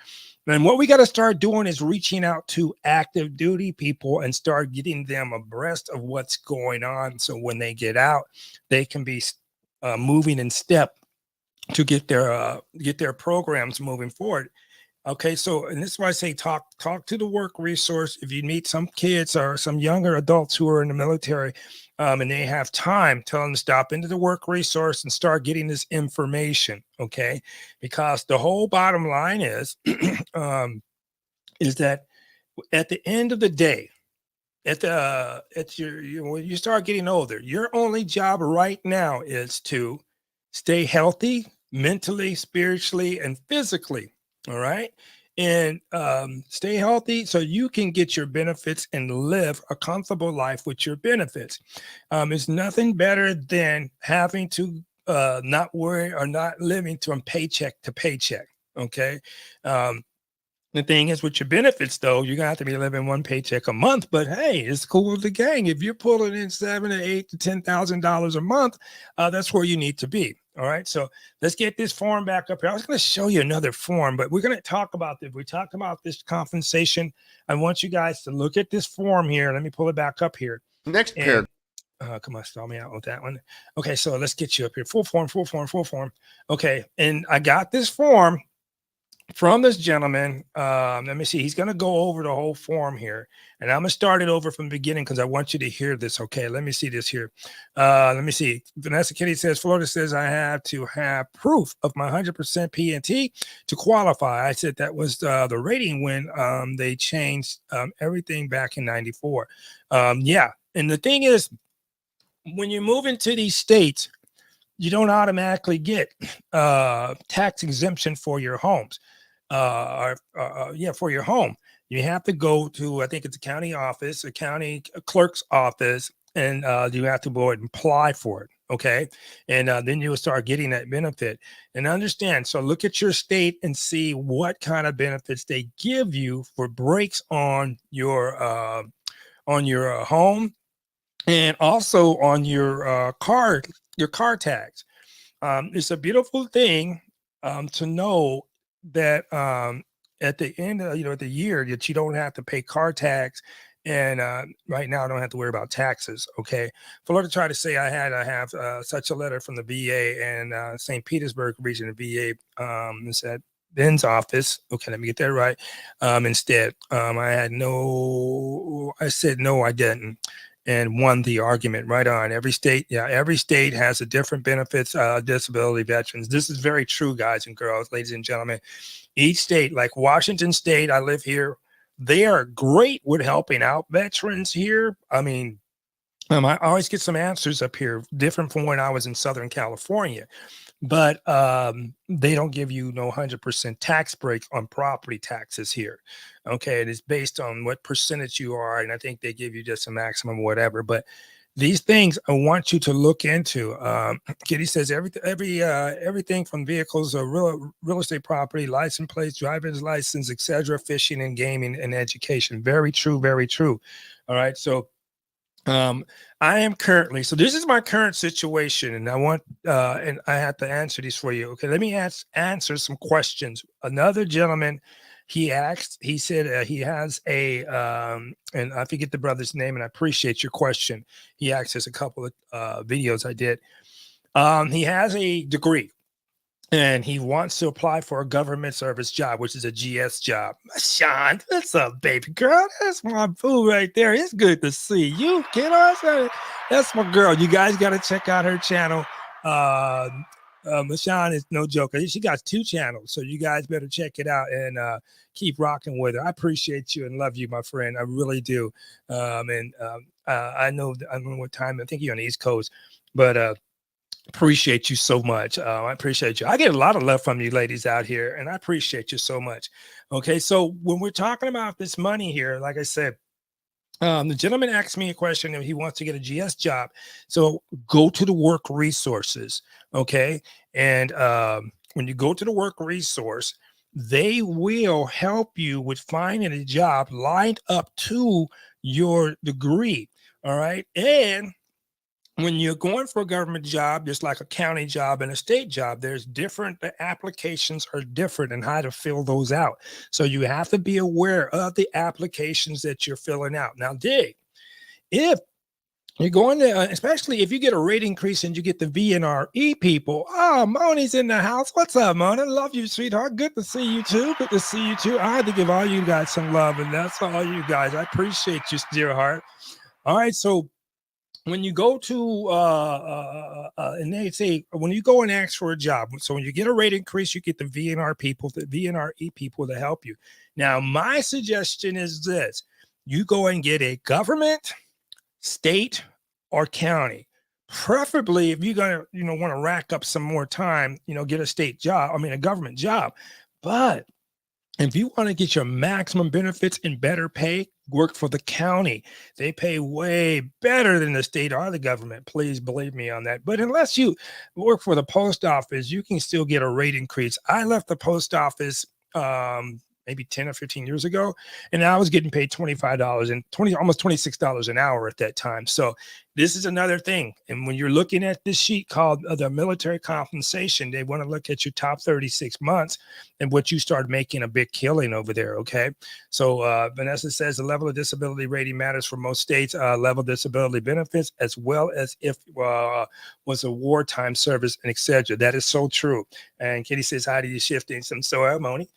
And what we got to start doing is reaching out to active duty people and start getting them abreast of what's going on. So when they get out, they can be moving in step to get their programs moving forward. Okay, so and this is why I say talk to the work resource. If you meet some kids or some younger adults who are in the military, and they have time, tell them to stop into the work resource and start getting this information. Okay, because the whole bottom line is that at the end of the day, when you start getting older, your only job right now is to stay healthy mentally, spiritually, and physically. All right. And stay healthy so you can get your benefits and live a comfortable life with your benefits. It's nothing better than having to not worry or not living from paycheck to paycheck. Okay. The thing is, with your benefits, though, you're gonna have to be living one paycheck a month. But hey, it's cool with the gang. If you're pulling in $7,000 to $8,000 to $10,000 a month, that's where you need to be. All right. So let's get this form back up here. I was going to show you another form, but we're going to talk about this. We talked about this compensation. I want you guys to look at this form here. Let me pull it back up here.
Next paragraph.
Come on, stall me out with that one. Okay, so let's get you up here. Full form. Okay, and I got this form from this gentleman. Let me see. He's going to go over the whole form here, and I'm going to start it over from the beginning because I want you to hear this. Okay, let me see this here. Let me see. Vanessa Kitty says, Florida says I have to have proof of my 100% PNT to qualify. I said that was the rating when they changed everything back in '94. Yeah, and the thing is, when you move into these states, you don't automatically get tax exemption for your homes. for your home. You have to go to, I think it's a county office, a county clerk's office, and you have to go and apply for it. Okay. And then you'll start getting that benefit. And understand, so look at your state and see what kind of benefits they give you for breaks on your home, and also on your car tax. It's a beautiful thing to know that at the end of at the year that you don't have to pay car tax, and right now I don't have to worry about taxes. Okay, Florida tried to say I have such a letter from the VA and St. Petersburg region of VA. It's at Ben's office. Okay, let me get that right. Instead, I said no, I didn't, and won the argument. Right on. Every state has a different benefits, disability veterans. This is very true, guys and girls, ladies and gentlemen. Each state, like Washington State, I live here, they are great with helping out veterans here. I mean, I always get some answers up here, different from when I was in Southern California. But they don't give you no 100% tax break on property taxes here. Okay, it is based on what percentage you are, and I think they give you just a maximum whatever. But these things I want you to look into. Kitty says everything from vehicles, real estate property, license plates, driver's license, etc., fishing and gaming and education. Very true, very true. All right, so I am currently, so this is my current situation, and and I have to answer these for you. Okay, let me answer some questions. Another gentleman, he said he has and I forget the brother's name, and I appreciate your question. He asked us a couple of videos I did. He has a degree, and he wants to apply for a government service job, which is a GS job. Sean, what's up, baby girl? That's my boo right there. It's good to see you, kiddo. That's my girl. You guys got to check out her channel. Mashawn is no joke. She got 2 channels, so you guys better check it out and keep rocking with her. I appreciate you and love you, my friend. I really do. I know what time. I think you're on the East Coast, but appreciate you so much. I appreciate you. I get a lot of love from you ladies out here, and I appreciate you so much. Okay, so when we're talking about this money here, like I said, the gentleman asked me a question and he wants to get a GS job. So go to the work resources. Okay. And when you go to the work resource, they will help you with finding a job lined up to your degree. All right. And when you're going for a government job, just like a county job and a state job, the applications are different and how to fill those out. So you have to be aware of the applications that you're filling out. Now, dig, if you're going to, especially if you get a rate increase and you get the VNRE people. Oh, Moni's in the house. What's up, Moni? Love you, sweetheart. Good to see you too. Good to see you too. I had to give all you guys some love, and that's all you guys. I appreciate you, dear heart. All right, so when you go to and they say when you go and ask for a job, so when you get a rate increase, you get the VNRE people to help you. Now, my suggestion is this: you go and get a government, state, or county. Preferably, if you're gonna want to rack up some more time, get a government job. But if you want to get your maximum benefits and better pay, work for the county. They pay way better than the state or the government. Please believe me on that. But unless you work for the post office, you can still get a rate increase. I left the post office maybe 10 or 15 years ago, and I was getting paid $25 and almost $26 an hour at that time. So this is another thing. And when you're looking at this sheet called the military compensation, they want to look at your top 36 months and what you start making a big killing over there. Okay. So Vanessa says the level of disability rating matters for most states, level of disability benefits, as well as if was a wartime service and etc. That is so true. And Kitty says, how do you shifting some ceremony?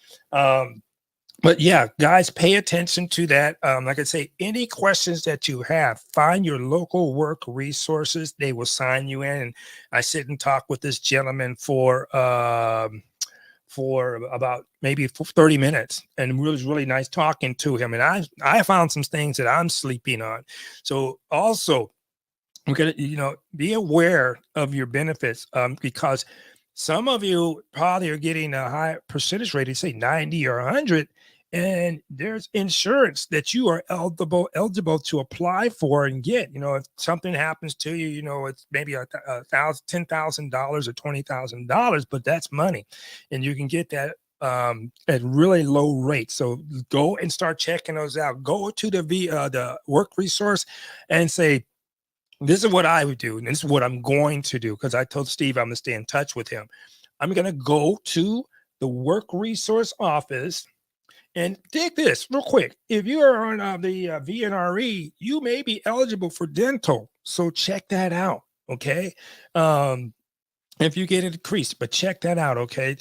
But yeah, guys, pay attention to that. Like I say, any questions that you have, find your local work resources. They will sign you in. And I sit and talk with this gentleman for about maybe 30 minutes, and it was really nice talking to him. And I found some things that I'm sleeping on. So also, we're gonna be aware of your benefits because Some of you probably are getting a high percentage rate, say 90 or 100, and there's insurance that you are eligible to apply for and get. If something happens to you, it's maybe $10,000 or $20,000, but that's money, and you can get that at really low rates. So go and start checking those out. Go to the work resource and say, this is what I would do, and this is what I'm going to do, because I told Steve I'm going to stay in touch with him. I'm going to go to the work resource office and dig this real quick. If you are on the VNRE, you may be eligible for dental. So check that out. Okay. If you get it increased, but check that out, okay?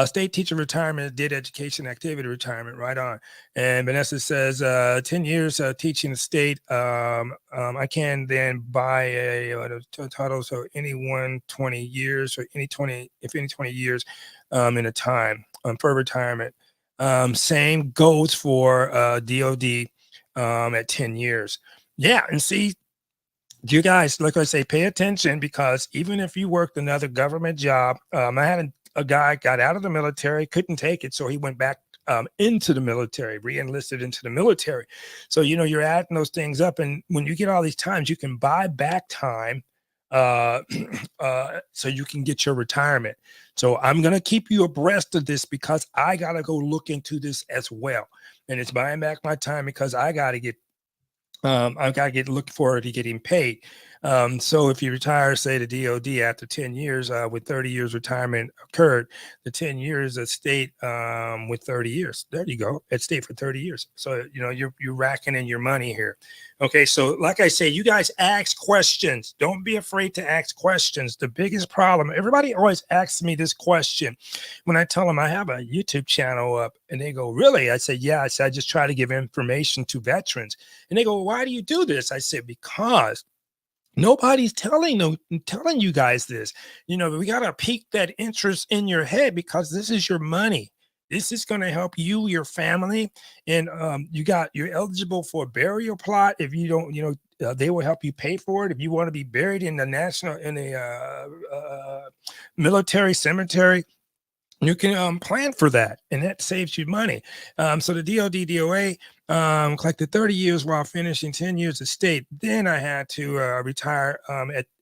State teacher retirement, did education activity retirement, right on. And Vanessa says, 10 years teaching the state, I can then buy a title, so anyone 20 years or any 20 years in a time for retirement. Same goes for DOD at 10 years. Yeah, and see, you guys, like I say, pay attention, because even if you worked another government job, I had a guy got out of the military, couldn't take it, so he went back into the military, re-enlisted into the military. So, you're adding those things up, and when you get all these times, you can buy back time so you can get your retirement. So I'm going to keep you abreast of this, because I got to go look into this as well. And it's buying back my time, because I've got to get looking forward to getting paid. So if you retire, say the DOD after 10 years, with 30 years retirement occurred, the 10 years at state with 30 years, there you go, at state for 30 years. So, you're racking in your money here. Okay. So like I say, you guys ask questions. Don't be afraid to ask questions. The biggest problem, everybody always asks me this question when I tell them I have a YouTube channel up, and they go, really? I say, yeah. I just try to give information to veterans. And they go, why do you do this? I said, because nobody's telling you guys this. We got to pique that interest in your head, because this is your money. This is going to help you, your family, and you're eligible for a burial plot. If you don't, they will help you pay for it. If you want to be buried in the military cemetery, you can plan for that, and that saves you money. So the DOD, DOA collected 30 years while finishing 10 years of state. Then I had to retire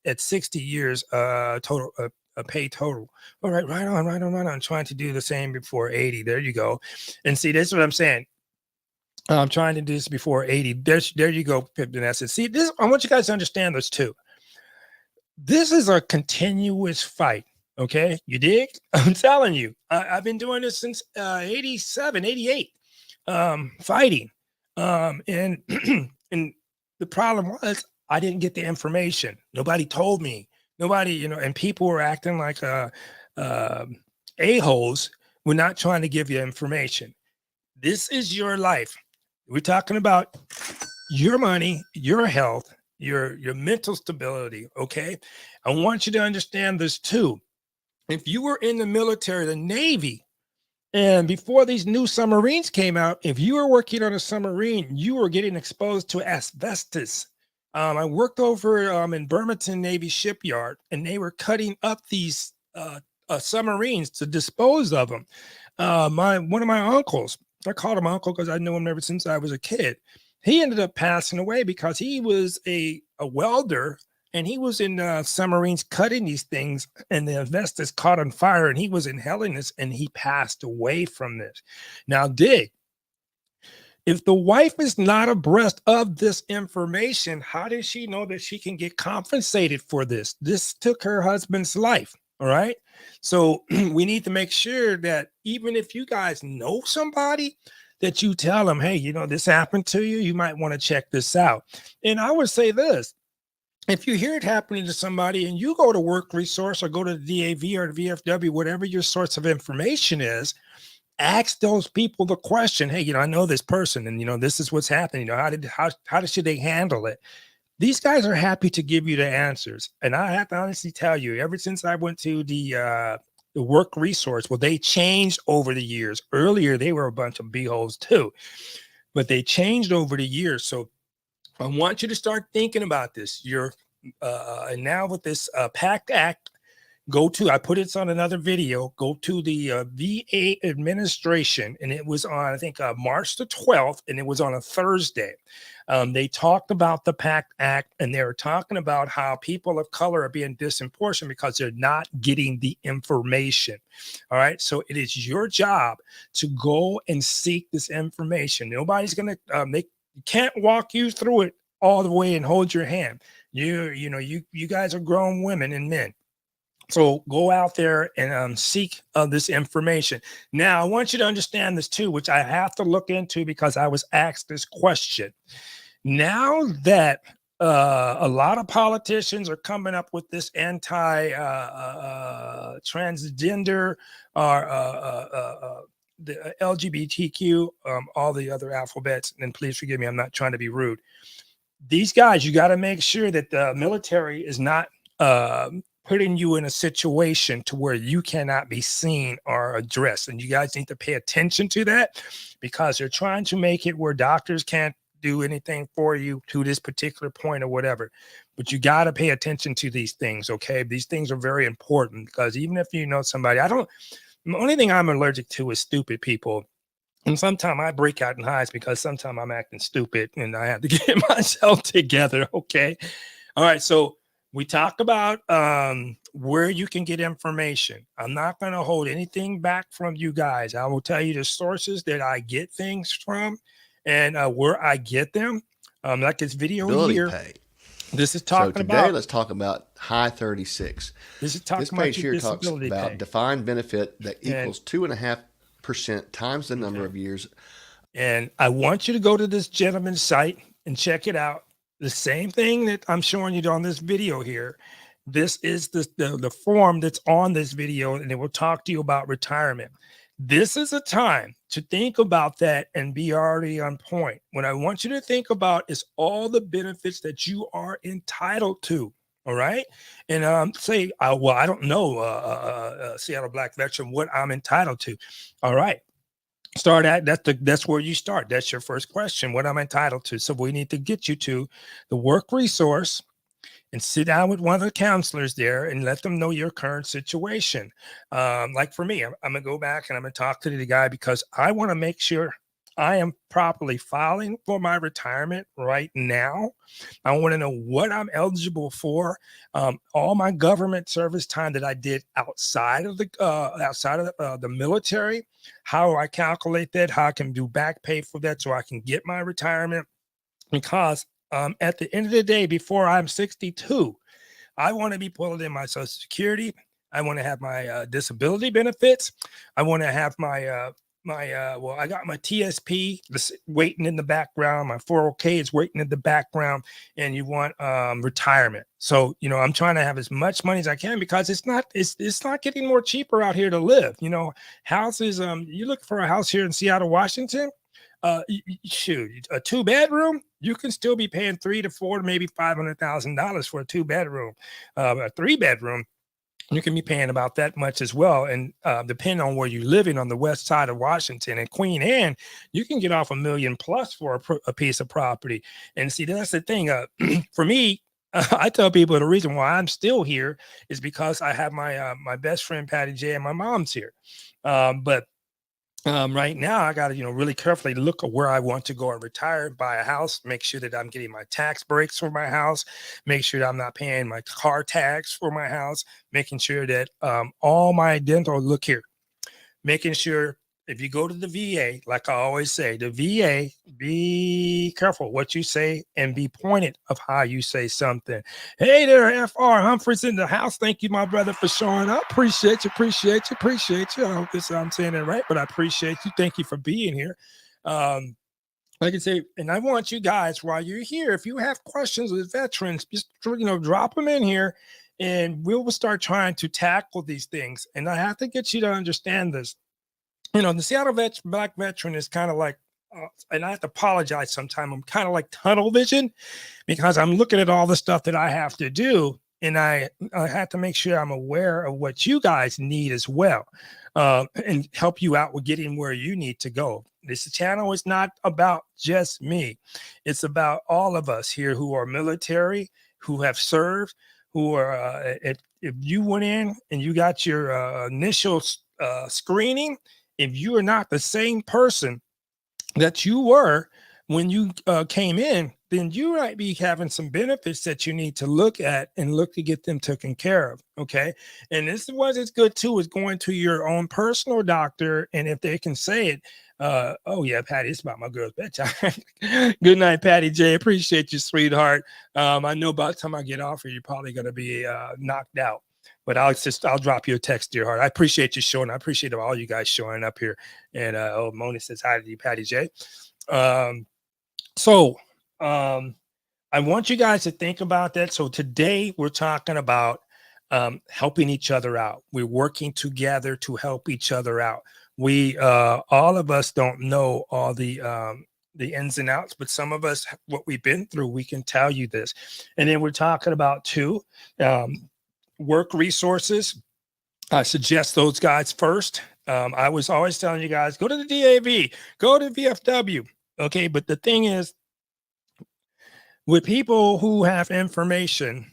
at 60 years total, a pay total. All right, right on. Trying to do the same before 80. There you go. And see, that's what I'm saying. I'm trying to do this before 80. There you go, Pip Vanessa. See, this, I want you guys to understand this too. This is a continuous fight. Okay, you dig? I'm telling you, I've been doing this since 87, 88, fighting. And and the problem was I didn't get the information. Nobody told me. Nobody, and people were acting like a-holes. We're not trying to give you information. This is your life. We're talking about your money, your health, your mental stability. Okay, I want you to understand this too. If you were in the military, the Navy, and before these new submarines came out, if you were working on a submarine, you were getting exposed to asbestos. I worked over in Bremerton Navy Shipyard, and they were cutting up these submarines to dispose of them. One of my uncles, I called him uncle because I knew him ever since I was a kid. He ended up passing away because he was a welder, and he was in submarines cutting these things, and the asbestos caught on fire, and he was inhaling this, and he passed away from this. Now, dig, if the wife is not abreast of this information, how does she know that she can get compensated for this? This took her husband's life. All right. So we need to make sure that even if you guys know somebody, that you tell them, hey, this happened to you, you might want to check this out. And I would say this. If you hear it happening to somebody and you go to work resource or go to the DAV or the VFW, whatever your source of information is, ask those people the question, hey, I know this person, and this is what's happening. How should they handle it? These guys are happy to give you the answers. And I have to honestly tell you, ever since I went to the work resource, well, they changed over the years. Earlier, they were a bunch of b-holes too, but they changed over the years. So I want you to start thinking about this. And now with this PACT Act go to, I put it on another video, go to the VA administration, and it was on, I think, March the 12th, and it was on a Thursday. They talked about the PACT Act, and they were talking about how people of color are being disemportioned because they're not getting the information. All right. So it is your job to go and seek this information. Nobody's going to, they can't walk you through it all the way and hold your hand. You guys are grown women and men. So go out there and seek this information. Now, I want you to understand this too, which I have to look into because I was asked this question. Now that a lot of politicians are coming up with this anti-transgender or the LGBTQ, all the other alphabets, and please forgive me, I'm not trying to be rude. These guys, you got to make sure that the military is not putting you in a situation to where you cannot be seen or addressed. And you guys need to pay attention to that because they're trying to make it where doctors can't do anything for you to this particular point or whatever. But you got to pay attention to these things, okay? These things are very important because even if you know somebody, the only thing I'm allergic to is stupid people. And sometimes I break out in highs because sometimes I'm acting stupid and I have to get myself together, okay? All right, so we talk about where you can get information. I'm not going to hold anything back from you guys. I will tell you the sources that I get things from and where I get them. Like this video
Disability
here.
pay.
This is
So
talking
today,
about.
let's talk about high 36.
This is talking
This
about
page
your
here talks
disability
about
pay.
defined benefit that equals 2.5% times the number of years.
And I want you to go to this gentleman's site and check it out. The same thing that I'm showing you on this video here. This is the form that's on this video, and it will talk to you about retirement. This is a time to think about that and be already on point. What I want you to think about is all the benefits that you are entitled to. All right. And say, well, I don't know, Seattle Black veteran, what I'm entitled to. All right. Start at that's where you start. That's your first question. What I'm entitled to. So we need to get you to the work resource and sit down with one of the counselors there and let them know your current situation. Like for me, I'm gonna go back and I'm gonna talk to the guy because I want to make sure I am properly filing for my retirement right now. I want to know what I'm eligible for. All my government service time that I did outside of the military, how I calculate that, how I can do back pay for that so I can get my retirement. Because at the end of the day, before I'm 62, I want to be pulling in my Social Security. I want to have my disability benefits. I want to have my I got my TSP waiting in the background. My 401k is waiting in the background, and you want retirement. So, I'm trying to have as much money as I can because it's not getting more cheaper out here to live. Houses, you look for a house here in Seattle, Washington, shoot, a 2-bedroom, you can still be paying $300,000 to $400,000 to maybe $500,000 for a 2-bedroom. A 3-bedroom, you can be paying about that much as well. And depending on where you're living on the west side of Washington and Queen Anne, you can get off $1 million plus for a piece of property. And see, that's the thing. For me, I tell people the reason why I'm still here is because I have my best friend Patty J and my mom's here. But right now, I got to, really carefully look at where I want to go and retire, buy a house, make sure that I'm getting my tax breaks for my house, make sure that I'm not paying my car tax for my house, making sure that all my dental, look here, making sure if you go to the VA, like I always say, the VA, be careful what you say and be pointed of how you say something. Hey there, FR Humphreys in the house. Thank you, my brother, for showing up. Appreciate you. I hope I'm saying it right, but I appreciate you. Thank you for being here. Like I say, and I want you guys, while you're here, if you have questions with veterans, just drop them in here and we will start trying to tackle these things. And I have to get you to understand this. The Seattle Black veteran is kind of like, and I have to apologize sometimes, I'm kind of like tunnel vision because I'm looking at all the stuff that I have to do. And I have to make sure I'm aware of what you guys need as well, and help you out with getting where you need to go. This channel is not about just me. It's about all of us here who are military, who have served, who are if you went in and you got your initial screening, if you are not the same person that you were when you came in, then you might be having some benefits that you need to look at and look to get them taken care of. Okay. And this is what is good too, is going to your own personal doctor. And if they can say it, oh yeah, Patty, it's about my girl's bedtime. Good night, Patty J. Appreciate you, sweetheart. I know by the time I get off here, you're probably going to be knocked out. But I'll drop you a text, dear heart. I appreciate you showing. I appreciate all you guys showing up here. And Moni says hi to you, Patty J. So I want you guys to think about that. So today we're talking about helping each other out. We're working together to help each other out. We all of us don't know all the ins and outs, but some of us, what we've been through, we can tell you this. And then we're talking about too, work resources. I suggest those guys first. I was always telling you guys, go to the DAV, go to VFW. Okay. But the thing is, with people who have information,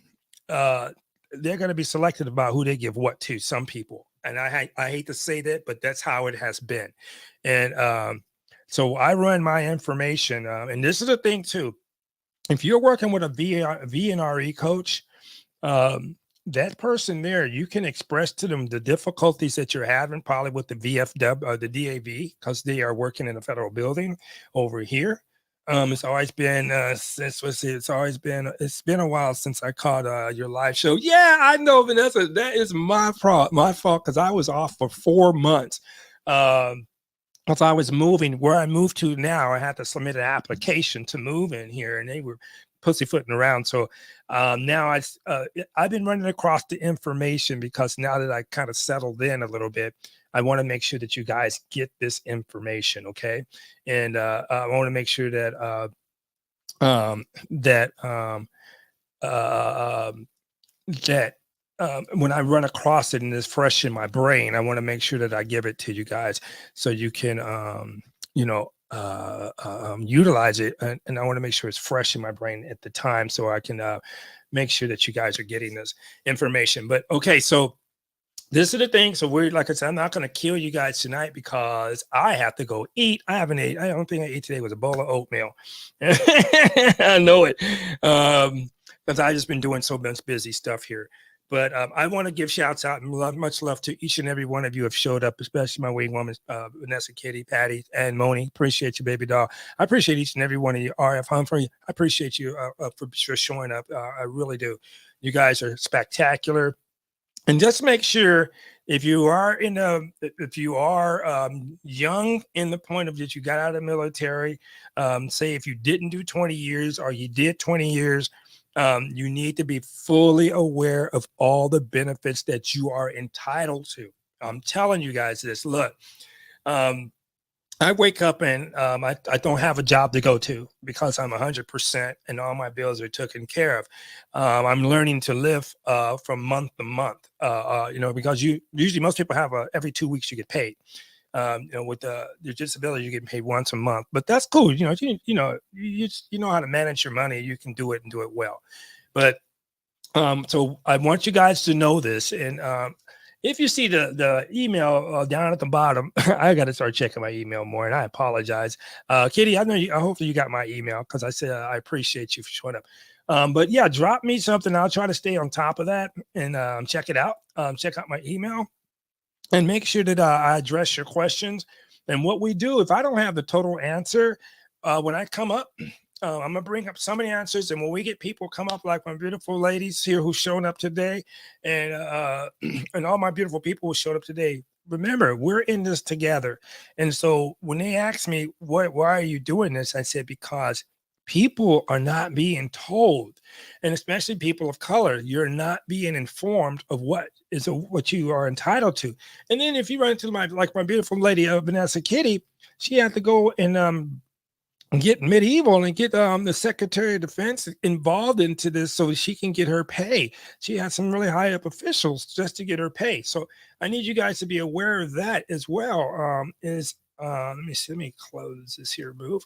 they're going to be selected about who they give what to, some people. And I hate to say that, but that's how it has been. And so I run my information. And this is the thing too. If you're working with a VNRE coach, that person there, you can express to them the difficulties that you're having probably with the VFW or the DAV, because they are working in a federal building over here. It's always been it's been a while since I caught your live show. Yeah, I know, Vanessa, that is my fault because I was off for 4 months. As I was moving where I moved to now, I had to submit an application to move in here, and they were pussyfooting around. So now I've been running across the information, because now that I kind of settled in a little bit, I want to make sure that you guys get this information. Okay. And I want to make sure that when I run across it and it's fresh in my brain, I want to make sure that I give it to you guys so you can utilize it. And I want to make sure it's fresh in my brain at the time, so I can make sure that you guys are getting this information. But okay, so this is the thing. So we're, like I said, I'm not going to kill you guys tonight because I have to go eat. I haven't ate. I don't think I ate today was a bowl of oatmeal. I know it. Because I've just been doing so much busy stuff here. But I want to give shouts out and much love to each and every one of you who have showed up, especially my wing woman, Vanessa, Kitty, Patty, and Moni. Appreciate you, baby doll. I appreciate each and every one of you. RF Humphrey, I appreciate you for showing up. I really do. You guys are spectacular. And just make sure, if you are young in the point of that you got out of the military, say if you didn't do 20 years or you did 20 years, you need to be fully aware of all the benefits that you are entitled to. I'm telling you guys this. Look, I wake up and I don't have a job to go to because I'm 100% and all my bills are taken care of. I'm learning to live from month to month, because usually most people have every 2 weeks you get paid. With your disability, you get paid once a month, but that's cool. You know how to manage your money. You can do it and do it well. But so I want you guys to know this. And if you see the email down at the bottom, I got to start checking my email more, and I apologize. Kitty, I know hopefully you got my email, because I said I appreciate you for showing up. But yeah, drop me something. I'll try to stay on top of that and check it out. Check out my email and make sure that I address your questions. And what we do, if I don't have the total answer, when I come up, I'm going to bring up some of the answers. And when we get people come up, like my beautiful ladies here who's shown up today, and all my beautiful people who showed up today, remember, we're in this together. And so when they ask me, why are you doing this? I said, because people are not being told, and especially people of color, you're not being informed of what you are entitled to. And then if you run into my beautiful lady, Vanessa Kitty, she had to go and get medieval and get the Secretary of Defense involved into this so she can get her pay. She had some really high up officials just to get her pay. So I need you guys to be aware of that as well. Is Let me see. Let me close this here move.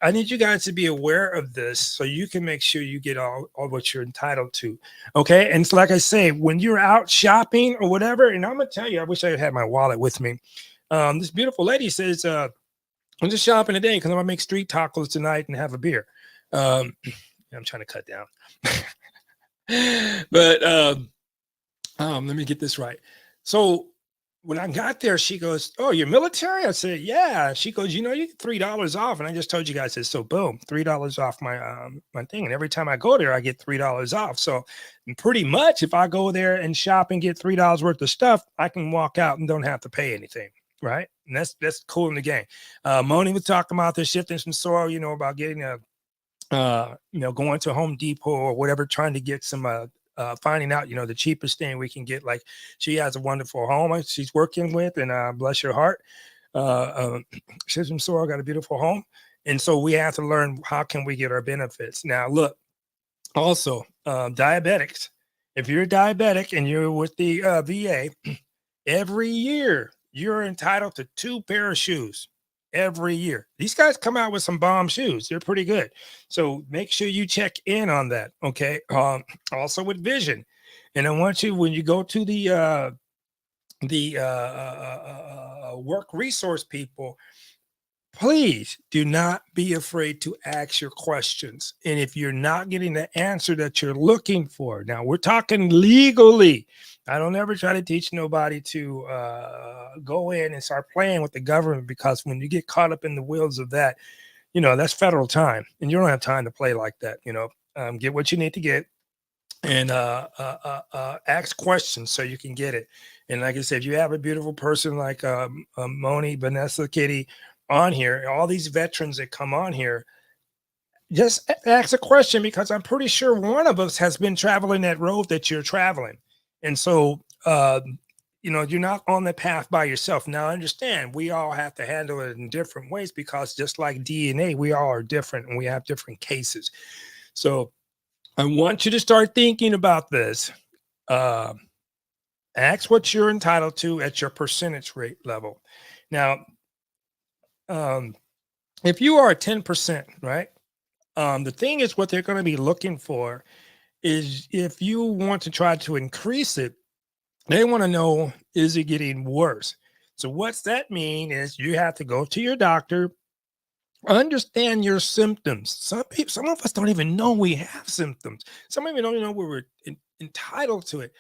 I need you guys to be aware of this so you can make sure you get all what you're entitled to. Okay. And so, like I say, when you're out shopping or whatever, and I'm going to tell you, I wish I had my wallet with me. This beautiful lady says, I'm just shopping today because I'm going to make street tacos tonight and have a beer. I'm trying to cut down. But let me get this right. So when I got there, she goes, "Oh, you're military?" I said, "Yeah." She goes, "You know, you get $3 off." And I just told you guys this. So boom, $3 off my thing. And every time I go there, I get $3 off. So pretty much if I go there and shop and get $3 worth of stuff, I can walk out and don't have to pay anything. Right. And that's cool in the game. Moni was talking about this shifting some soil, about getting going to Home Depot or whatever, trying to get some finding out, the cheapest thing we can get. Like, she has a wonderful home she's working with, and bless her heart, she's from Soil, got a beautiful home. And so we have to learn, how can we get our benefits? Now, look, also, diabetics, if you're diabetic and you're with the VA, every year you're entitled to 2 pair of shoes. Every year. These guys come out with some bomb shoes. They're pretty good. So make sure you check in on that. Okay. Also with vision. And I want you, when you go to the work resource people, please do not be afraid to ask your questions. And if you're not getting the answer that you're looking for, now we're talking legally. I don't ever try to teach nobody to go in and start playing with the government, because when you get caught up in the wheels of that, that's federal time, and you don't have time to play like that. Get what you need to get, and ask questions so you can get it. And like I said, if you have a beautiful person like Moni, Vanessa, Kitty on here, all these veterans that come on here, just ask a question, because I'm pretty sure one of us has been traveling that road that you're traveling. And so, you're not on the path by yourself. Now, I understand we all have to handle it in different ways, because just like DNA, we all are different and we have different cases. So I want you to start thinking about this. Ask what you're entitled to at your percentage rate level. Now, if you are at 10%, right? The thing is, what they're going to be looking for is, if you want to try to increase it, they want to know, is it getting worse? So what's that mean is, you have to go to your doctor, understand your symptoms. Some of us don't even know we have symptoms. Some of us don't even know we're entitled to it.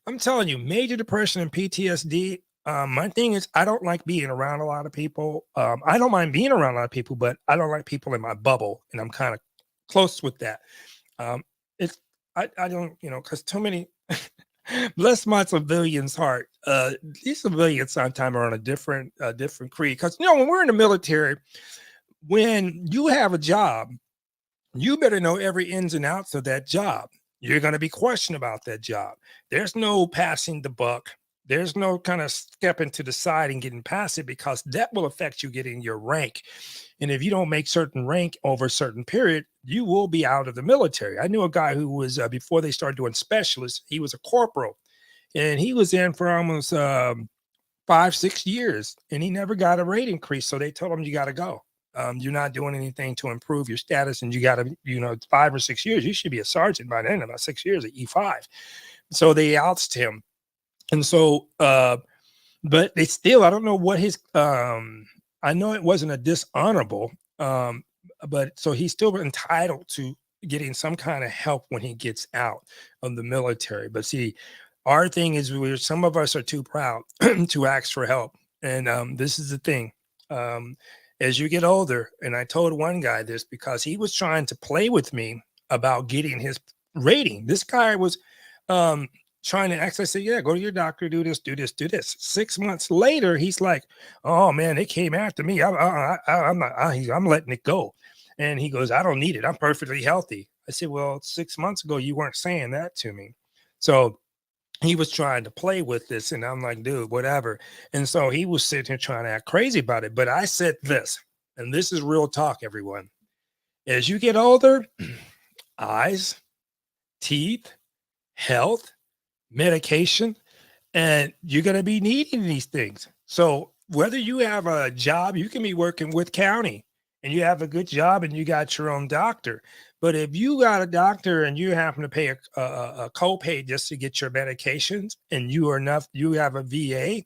I'm telling you, major depression and PTSD. My thing is, I don't like being around a lot of people. I don't mind being around a lot of people, but I don't like people in my bubble, and I'm kind of close with that. I don't, because too many. Bless my civilians' heart. These civilians sometimes are on a different creed. Because when we're in the military, when you have a job, you better know every ins and outs of that job. You're going to be questioned about that job. There's no passing the buck. There's no kind of stepping to the side and getting past it, because that will affect you getting your rank. And if you don't make certain rank over a certain period, you will be out of the military. I knew a guy who was, before they started doing specialists, he was a corporal, and he was in for almost 5-6 years, and he never got a rate increase. So they told him, you got to go. You're not doing anything to improve your status, and you got to, 5 or 6 years, you should be a sergeant by then, about 6 years at E5. So they ousted him. And so, but they still, I don't know what his, I know it wasn't a dishonorable, but so he's still entitled to getting some kind of help when he gets out of the military. But see, our thing is, some of us are too proud to ask for help. And this is the thing. As you get older, and I told one guy this because he was trying to play with me about getting his rating. This guy was trying to ask. I said, yeah, go to your doctor, do this, do this, do this. 6 months later, he's like, oh man, they came after me. I'm letting it go. And he goes, I don't need it. I'm perfectly healthy. I said, well, 6 months ago, you weren't saying that to me. So he was trying to play with this, and I'm like, dude, whatever. And so he was sitting here trying to act crazy about it. But I said this, and this is real talk, everyone. As you get older, eyes, teeth, health, medication, and you're going to be needing these things. So whether you have a job, you can be working with county and you have a good job and you got your own doctor. But if you got a doctor and you happen to pay a copay just to get your medications, and you have a VA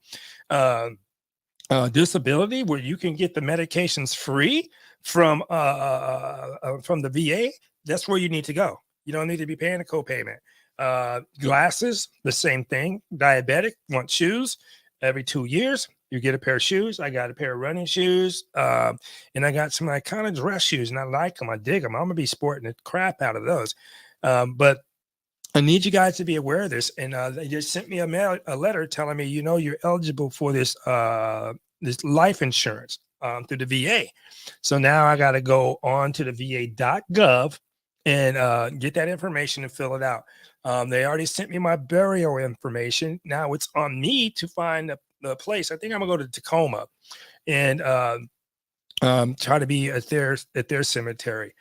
disability where you can get the medications free from the VA, that's where you need to go. You don't need to be paying a copayment. Glasses, the same thing. Diabetic, want shoes every 2 years. You get a pair of shoes. I got a pair of running shoes, and I got some kind of dress shoes, and I like them. I dig them. I'm gonna be sporting the crap out of those. But I need you guys to be aware of this. And they just sent me a letter telling me, you're eligible for this this life insurance through the VA. So now I got to go on to the VA.gov and get that information and fill it out. They already sent me my burial information. Now it's on me to find the place. I think I'm gonna go to Tacoma and try to be at their cemetery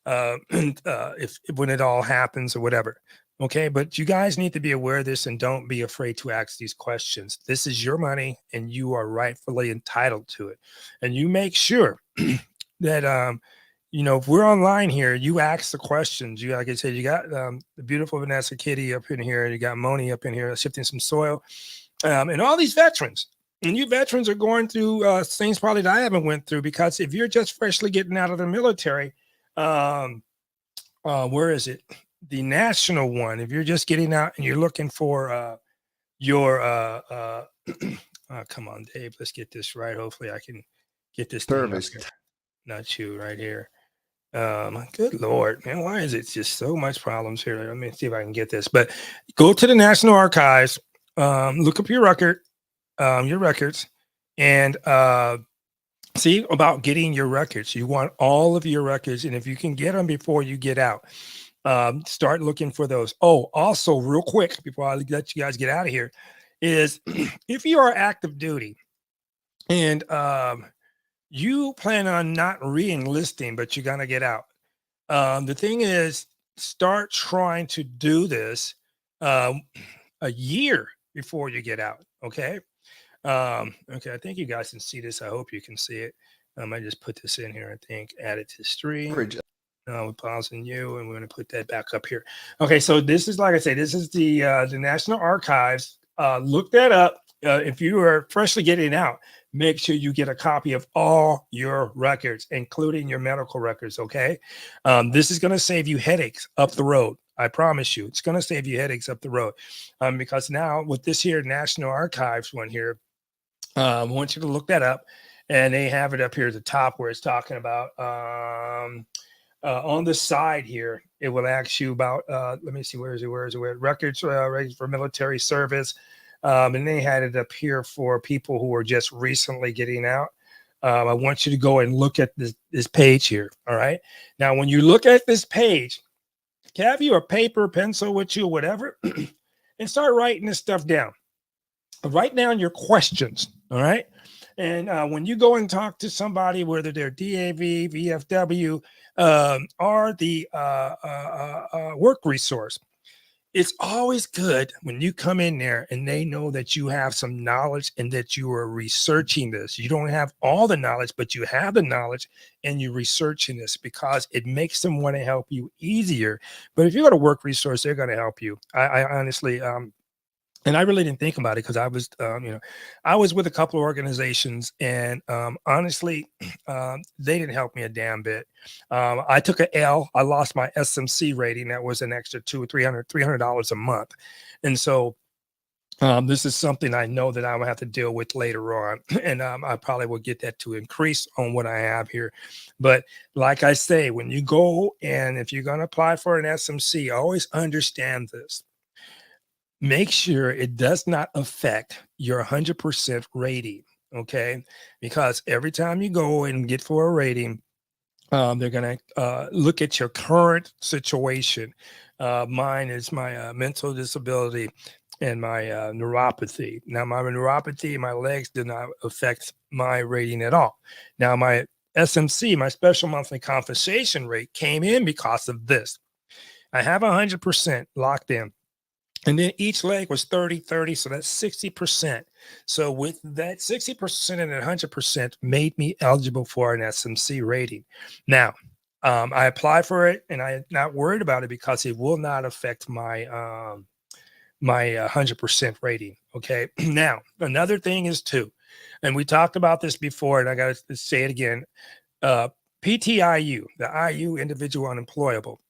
if when it all happens or whatever. Okay, but you guys need to be aware of this and don't be afraid to ask these questions. This is your money and you are rightfully entitled to it. And you make sure that if we're online here, you ask the questions. You, like I said, you got the beautiful Vanessa Kitty up in here, you got Moni up in here shifting some soil, and all these veterans. And you veterans are going through things probably that I haven't went through, because if you're just freshly getting out of the military, where is it? The national one. If you're just getting out and you're looking for your come on, Dave, let's get this right. Hopefully I can get this
Service.
Not you right here. Good Lord, man, why is it just so much problems here? Let me see if I can get this. But go to the National Archives, look up your records, and see about getting your records. You want all of your records, and if you can get them before you get out, start looking for those. Oh, also, real quick before I let you guys get out of here, is if you are active duty and you plan on not re-enlisting, but you're gonna get out. The thing is, start trying to do this a year before you get out. Okay. Okay. I think you guys can see this. I hope you can see it. I just put this in here. I think add it to stream. We're pausing you, and we're going to put that back up here. Okay. So this is, like I say, this is the National Archives. Look that up. If you are freshly getting out, make sure you get a copy of all your records, including your medical records. Okay. This is going to save you headaches up the road. I promise you, it's going to save you headaches up the road. Because now with this here National Archives one here, I want you to look that up, and they have it up here at the top where it's talking about, on the side here, it will ask you about, let me see, where is it? Records for military service. And they had it up here for people who are just recently getting out. I want you to go and look at this page here. All right. Now, when you look at this page, have you a paper, pencil with you, whatever, and start writing this stuff down. Write down your questions. All right. And when you go and talk to somebody, whether they're DAV, VFW, or the work resource, it's always good when you come in there and they know that you have some knowledge and that you are researching this. You don't have all the knowledge, but you have the knowledge and you're researching this, because it makes them want to help you easier. But if you go to work resource, they're going to help you. I honestly, and I really didn't think about it, because I was, I was with a couple of organizations, and honestly, they didn't help me a damn bit. I took an L. I lost my SMC rating. That was an extra $300 a month. And so this is something I know that I will have to deal with later on. And I probably will get that to increase on what I have here. But like I say, when you go, and if you're going to apply for an SMC, always understand this. Make sure it does not affect your 100% rating, okay? Because every time you go and get for a rating, they're going to look at your current situation. Mine is my mental disability and my neuropathy. Now, my neuropathy, my legs did not affect my rating at all. Now, my SMC, my special monthly compensation rate, came in because of this. I have 100% locked in. And then each leg was 30, 30. So that's 60%. So with that 60% and 100% made me eligible for an SMC rating. Now, I applied for it and I'm not worried about it because it will not affect my 100% rating. Okay. Now, another thing is too, and we talked about this before, and I got to say it again. Uh, PTIU, the IU, individual unemployable.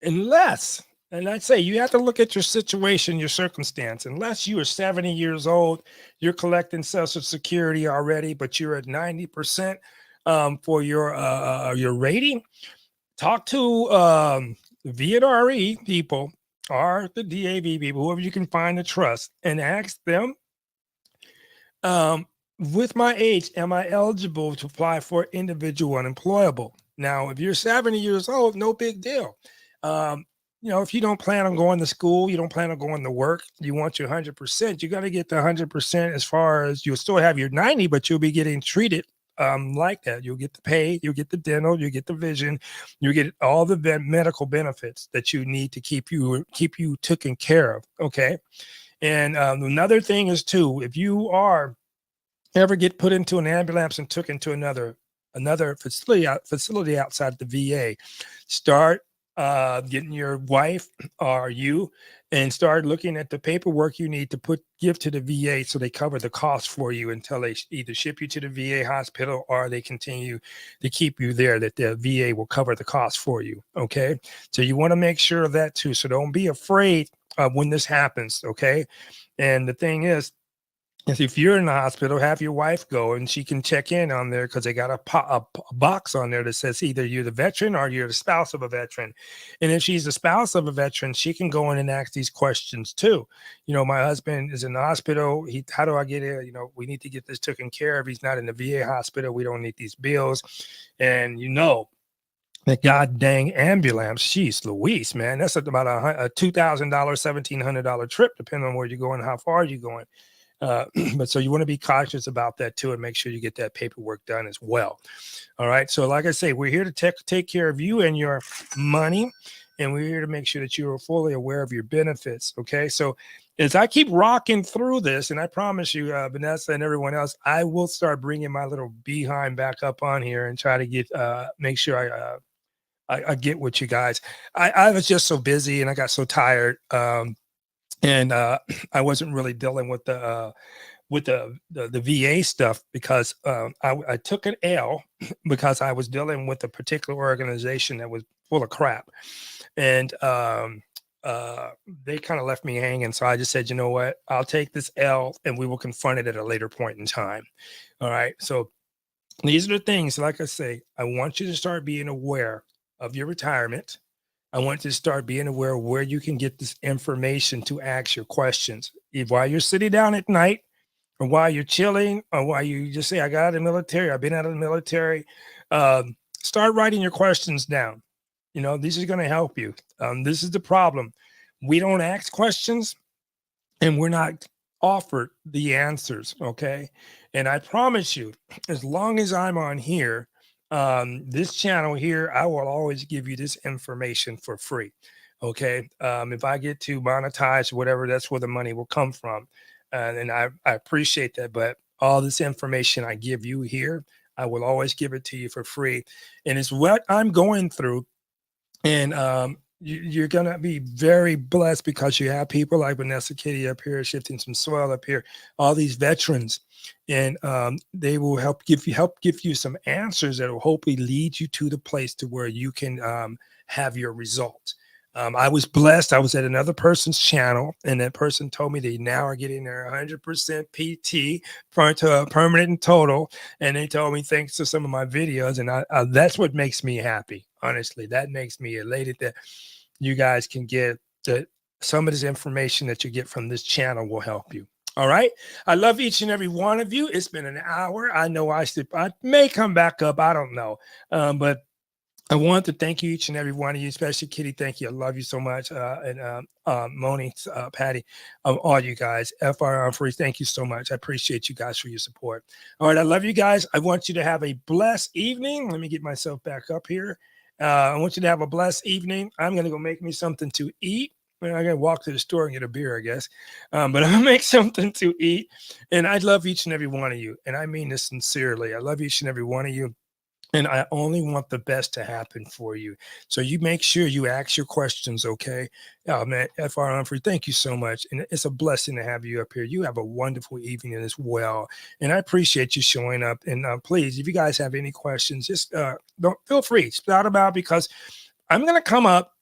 Unless, and I'd say you have to look at your situation, your circumstance. Unless you are 70 years old, you're collecting Social Security already, but you're at 90% for your rating. Talk to VNRE people or the DAV people, whoever you can find to trust, and ask them, with my age, am I eligible to apply for individual unemployable? Now, if you're 70 years old, no big deal. If you don't plan on going to school, you don't plan on going to work, you want your 100%, you got to get the 100% as far as you'll still have your 90, but you'll be getting treated like that. You'll get the pay, you'll get the dental, you get the vision, you get all the medical benefits that you need to keep you taken care of. Okay. And another thing is too, if you are ever get put into an ambulance and took into another facility outside the VA, start getting your wife or you and start looking at the paperwork you need to give to the VA so they cover the cost for you until they either ship you to the VA hospital or they continue to keep you there, that the VA will cover the cost for you. Okay. So you want to make sure of that too. So don't be afraid when this happens. Okay. And the thing is if you're in the hospital, have your wife go and she can check in on there because they got a box on there that says either you're the veteran or you're the spouse of a veteran. And if she's the spouse of a veteran, she can go in and ask these questions too. My husband is in the hospital. How do I get here? We need to get this taken care of. He's not in the VA hospital. We don't need these bills. And that god dang ambulance, jeez Louise, man, that's about a $2,000, $1,700 trip, depending on where you're going, how far you're going. But so you want to be cautious about that too, and make sure you get that paperwork done as well. All right. So like I say, we're here to take care of you and your money, and we're here to make sure that you are fully aware of your benefits. Okay. So as I keep rocking through this, and I promise you, Vanessa and everyone else, I will start bringing my little behind back up on here and try to get make sure I get with you guys. I was just so busy and I got so tired. And I wasn't really dealing with the VA stuff because I took an L because I was dealing with a particular organization that was full of crap, and they kind of left me hanging. So I just said, you know what, I'll take this L and we will confront it at a later point in time. All right. So these are the things, like I say, I want you to start being aware of your retirement. I want you to start being aware of where you can get this information to ask your questions. While you're sitting down at night, or while you're chilling, or while you just say, I got out of the military, I've been out of the military, start writing your questions down. This is going to help you. This is the problem. We don't ask questions and we're not offered the answers. Okay. And I promise you, as long as I'm on here, this channel here, I will always give you this information for free. Okay. If I get to monetize whatever, that's where the money will come from. And I appreciate that. But all this information I give you here, I will always give it to you for free. And it's what I'm going through. And you're going to be very blessed because you have people like Vanessa Kitty up here, Shifting Some Soil up here, all these veterans, and they will help give you some answers that will hopefully lead you to the place to where you can have your results. I was blessed. I was at another person's channel, and that person told me they now are getting their 100% PT to a permanent and total. And they told me thanks to some of my videos, and that's what makes me happy. Honestly, that makes me elated that you guys can get that some of this information that you get from this channel will help you. All right. I love each and every one of you. It's been an hour. I know I may come back up. I don't know. But I want to thank you, each and every one of you, especially Kitty. Thank you. I love you so much. And Moni, Patty, all you guys, FR Free. Thank you so much. I appreciate you guys for your support. All right. I love you guys. I want you to have a blessed evening. Let me get myself back up here. I want you to have a blessed evening. I'm going to go make me something to eat. Well, I gotta walk to the store and get a beer, I guess. But I'm gonna make something to eat. And I love each and every one of you. And I mean this sincerely. I love each and every one of you. And I only want the best to happen for you. So you make sure you ask your questions, okay? Oh man, FR Humphrey, thank you so much. And it's a blessing to have you up here. You have a wonderful evening as well. And I appreciate you showing up. And please, if you guys have any questions, just don't feel free, spout about, because I'm gonna come up.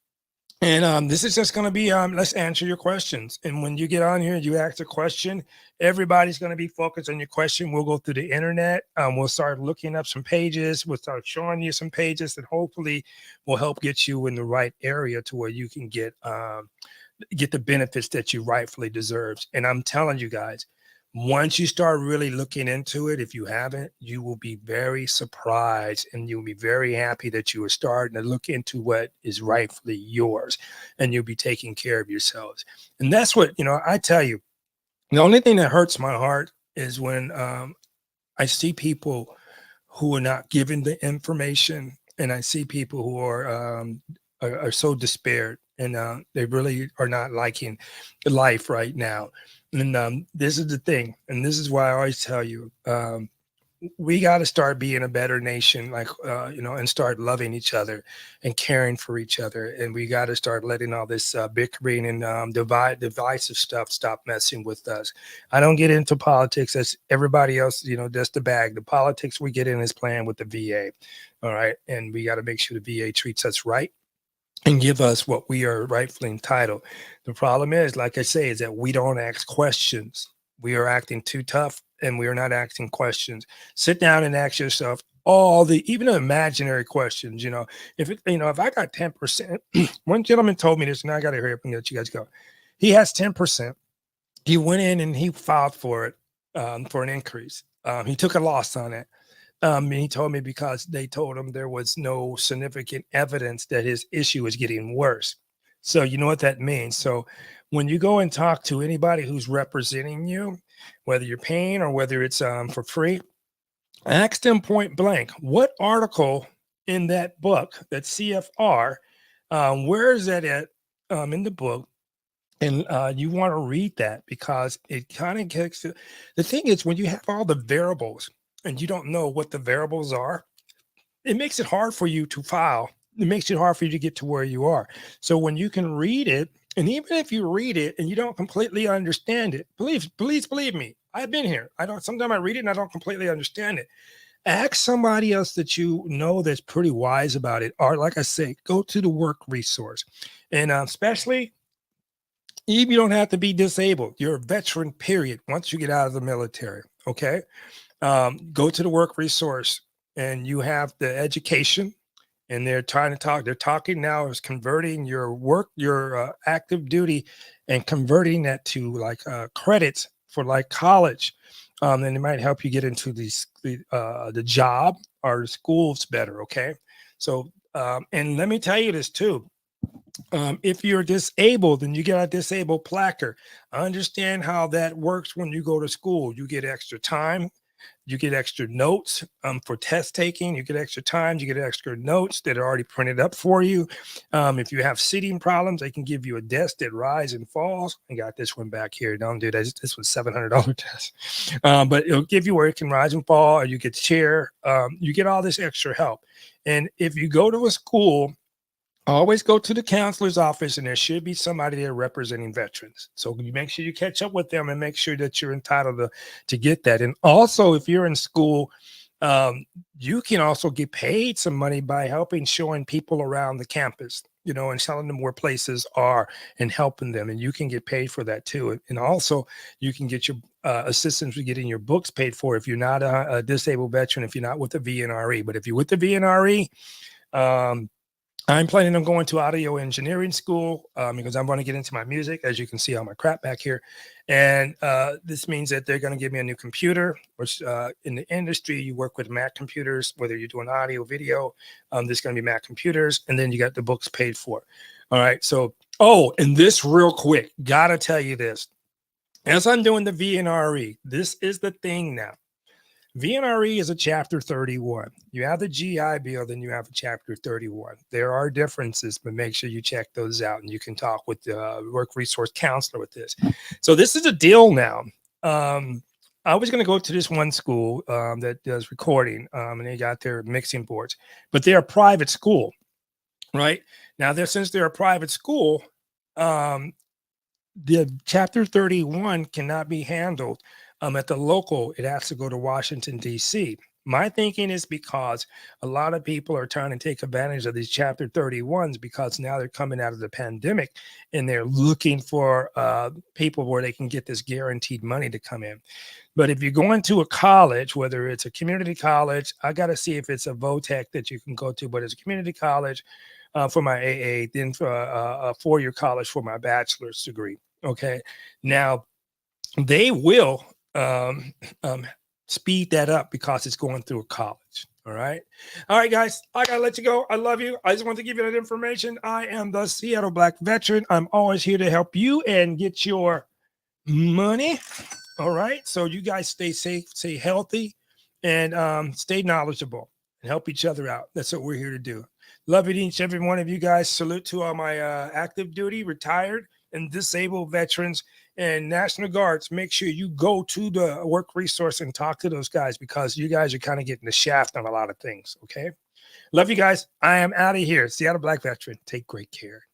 And this is just going to be, let's answer your questions. And when you get on here, you ask a question, everybody's going to be focused on your question. We'll go through the internet. We'll start looking up some pages. We'll start showing you some pages that hopefully will help get you in the right area to where you can get the benefits that you rightfully deserve. And I'm telling you guys, once you start really looking into it, if you haven't, you will be very surprised and you'll be very happy that you are starting to look into what is rightfully yours, and you'll be taking care of yourselves. And that's what, I tell you, the only thing that hurts my heart is when I see people who are not given the information, and I see people who are so despaired, and they really are not liking life right now. And this is the thing, and this is why I always tell you, we got to start being a better nation, and start loving each other and caring for each other. And we got to start letting all this bickering and divisive stuff stop messing with us. I don't get into politics. That's everybody else, that's the bag. The politics we get in is playing with the VA. All right. And we got to make sure the VA treats us right and give us what we are rightfully entitled. The problem is, like I say, is that we don't ask questions. We are acting too tough, and we are not asking questions. Sit down and ask yourself even the imaginary questions. If I got 10%, one gentleman told me this, and I got to hurry up and let you guys go. He has 10%. He went in and he filed for it, for an increase. He took a loss on it. And he told me because they told him there was no significant evidence that his issue is getting worse. So you know what that means. So when you go and talk to anybody who's representing you, whether you're paying or whether it's for free, ask them point blank, what article in that book, that CFR, where is that at in the book? And you want to read that, because it kind of gets the thing is, when you have all the variables and you don't know what the variables are, it makes it hard for you to file. It makes it hard for you to get to where you are. So when you can read it, and even if you read it and you don't completely understand it, please believe me, I've been here. Sometimes I read it and I don't completely understand it. Ask somebody else that you know that's pretty wise about it. Or like I say, go to the work resource. And especially, even you don't have to be disabled. You're a veteran, period, once you get out of the military, okay? Go to the work resource, and you have the education, and they're talking now is converting your active duty and converting that to like credits for like college. And it might help you get into the job or the schools better. Okay. So, and let me tell you this too. If you're disabled and you get a disabled placard, understand how that works. When you go to school, you get extra time. You get extra notes for test taking. You get extra time. You get extra notes that are already printed up for you. If you have seating problems, they can give you a desk that rises and falls. I got this one back here. Don't do that. This was $700 desk. But it'll give you where it can rise and fall, or you get chair. You get all this extra help. And if you go to a school, always go to the counselor's office, and there should be somebody there representing veterans. So you make sure you catch up with them and make sure that you're entitled to get that. And also, if you're in school, you can also get paid some money by showing people around the campus, and telling them where places are and helping them. And you can get paid for that too. And also, you can get your assistance with getting your books paid for if you're not a disabled veteran, if you're not with the VNRE. But if you're with the VNRE, I'm planning on going to audio engineering school because I'm going to get into my music, as you can see all my crap back here. And this means that they're going to give me a new computer, which in the industry, you work with Mac computers, whether you're doing audio, video, there's going to be Mac computers, and then you got the books paid for. All right. So, and this real quick, got to tell you this. As I'm doing the VNRE, this is the thing now. VNRE is a Chapter 31. You have the GI Bill, then you have a Chapter 31. There are differences, but make sure you check those out, and you can talk with the work resource counselor with this. So this is a deal now. I was going to go to this one school that does recording, and they got their mixing boards, but they're a private school, right? Now, since they're a private school, the Chapter 31 cannot be handled at the local. It has to go to Washington, D.C. My thinking is because a lot of people are trying to take advantage of these Chapter 31s because now they're coming out of the pandemic and they're looking for people where they can get this guaranteed money to come in. But if you're going to a college, whether it's a community college, I got to see if it's a VOTEC that you can go to, but it's a community college for my AA, then for a four-year college for my bachelor's degree. Okay. Now, they will speed that up because it's going through a college. All right. All right, guys. I got to let you go. I love you. I just want to give you that information. I am the Seattle Black Veteran. I'm always here to help you and get your money. All right. So you guys stay safe, stay healthy, and stay knowledgeable and help each other out. That's what we're here to do. Love each every one of you guys. Salute to all my active duty, retired, and disabled veterans and National Guards. Make sure you go to the work resource and talk to those guys because you guys are kind of getting the shaft on a lot of things. Okay. Love you guys. I am out of here. Seattle Black Veteran. Take great care.